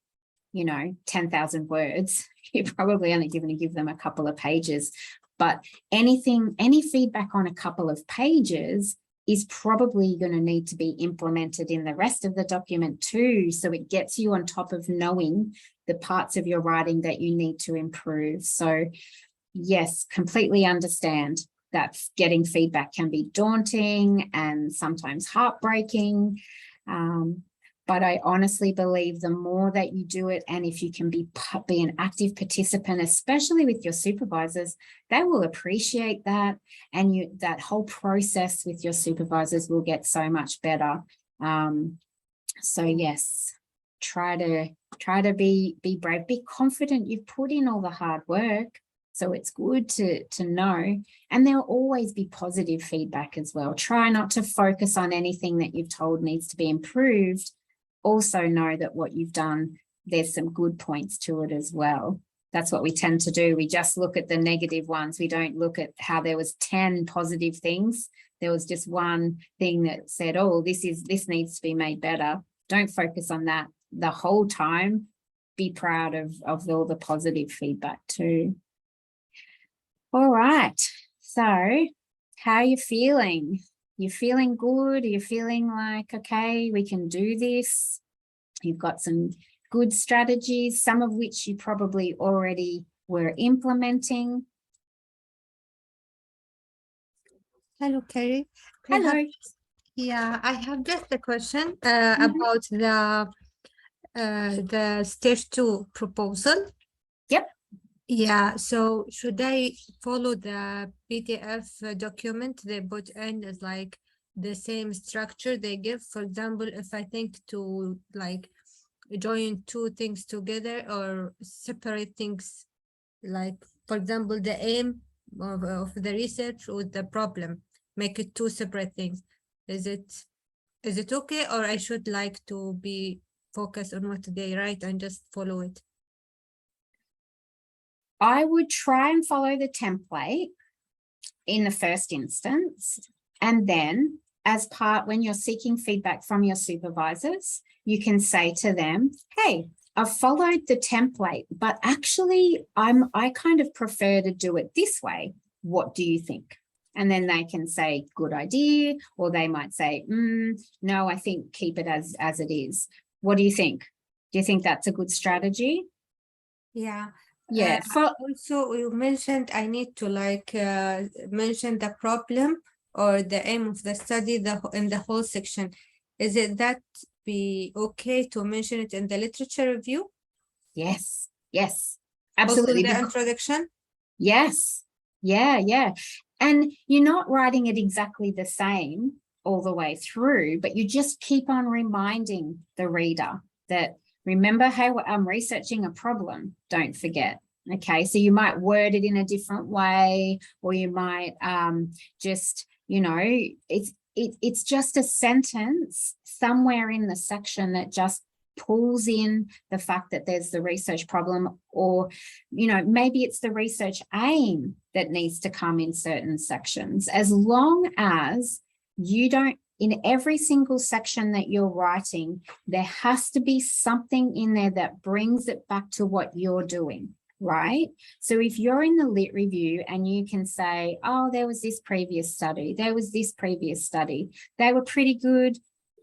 10,000 words. You're probably only going to give them a couple of pages. But any feedback on a couple of pages is probably going to need to be implemented in the rest of the document too. So it gets you on top of knowing the parts of your writing that you need to improve. So yes, completely understand that getting feedback can be daunting and sometimes heartbreaking. But I honestly believe the more that you do it, and if you can be an active participant, especially with your supervisors, they will appreciate that. And that whole process with your supervisors will get so much better. So yes, try to be brave, be confident. You've put in all the hard work. So it's good to know, and there'll always be positive feedback as well. Try not to focus on anything that you've told needs to be improved. Also know that what you've done, there's some good points to it as well. That's what we tend to do. We just look at the negative ones. We don't look at how there was 10 positive things. There was just one thing that said, oh, this needs to be made better. Don't focus on that the whole time. Be proud of all the positive feedback too. All right. So how are you feeling? You feeling good? Are you feeling like, okay, we can do this? You've got some good strategies, some of which you probably already were implementing. Hello, Carrie. Hello. I have just a question about the stage 2 proposal. Yep. Yeah, so should I follow the PDF document they put in as like the same structure they give? For example, if I think to like join two things together or separate things, like for example, the aim of the research with the problem, make it two separate things. Is it okay, or I should like to be focused on what they write and just follow it? I would try and follow the template in the first instance, and then as part, when you're seeking feedback from your supervisors, you can say to them, hey, I've followed the template, but actually I kind of prefer to do it this way. What do you think? And then they can say, good idea, or they might say, no, I think keep it as it is. What do you think? Do you think that's a good strategy? Yeah. Yeah. Also, you mentioned I need to like mention the problem or the aim of the study in the whole section. Is it that be okay to mention it in the literature review? Yes. Yes. Also Absolutely. in the introduction? Yes. Yeah. Yeah. And you're not writing it exactly the same all the way through, but you just keep on reminding the reader that, remember, hey, I'm researching a problem. Don't forget. Okay. So you might word it in a different way, or you might just, you know, it's just a sentence somewhere in the section that just pulls in the fact that there's the research problem, or, you know, maybe it's the research aim that needs to come in certain sections. As long as you don't, in every single section that you're writing, there has to be something in there that brings it back to what you're doing, right? So if you're in the lit review and you can say, oh, there was this previous study, there was this previous study, they were pretty good,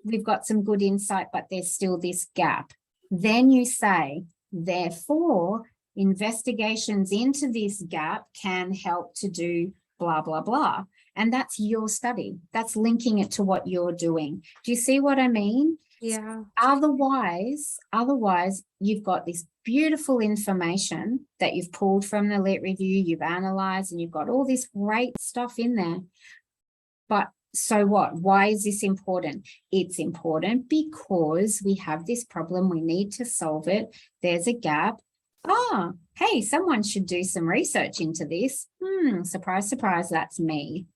we've got some good insight, but there's still this gap. Then you say, therefore, investigations into this gap can help to do blah, blah, blah. And that's your study. That's linking it to what you're doing. Do you see what I mean? Yeah. Otherwise, you've got this beautiful information that you've pulled from the lit review, you've analyzed, and you've got all this great stuff in there. But so what? Why is this important? It's important because we have this problem. We need to solve it. There's a gap. Hey, someone should do some research into this. Surprise, surprise, that's me.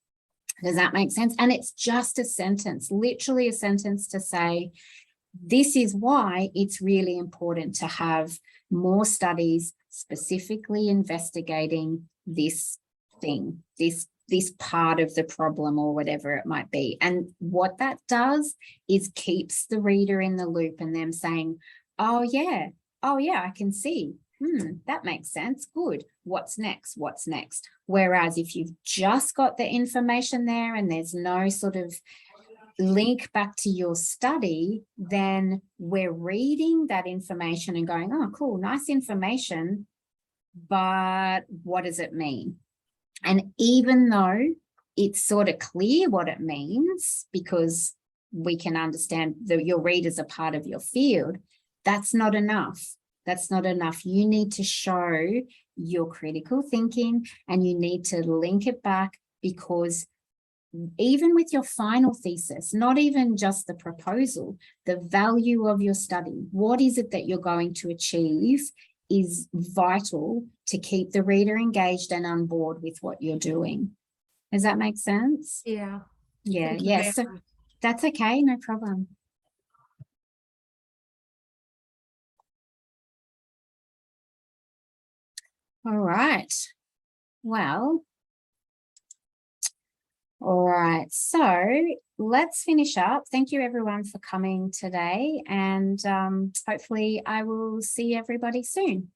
Does that make sense? And it's just a sentence, literally a sentence to say, this is why it's really important to have more studies specifically investigating this thing, this part of the problem, or whatever it might be. And what that does is keeps the reader in the loop and them saying, oh yeah, I can see. That makes sense. Good. What's next? What's next? Whereas if you've just got the information there and there's no sort of link back to your study, then we're reading that information and going, oh, cool, nice information, but what does it mean? And even though it's sort of clear what it means, because we can understand that your readers are part of your field, that's not enough. That's not enough. You need to show your critical thinking, and you need to link it back, because even with your final thesis, not even just the proposal, the value of your study, what is it that you're going to achieve, is vital to keep the reader engaged and on board with what you're doing. Does that make sense? Yeah. Yeah. Thank you Yes. very So much. that's okay. No problem. All right. Well, all right. So let's finish up. Thank you everyone for coming today, and hopefully I will see everybody soon.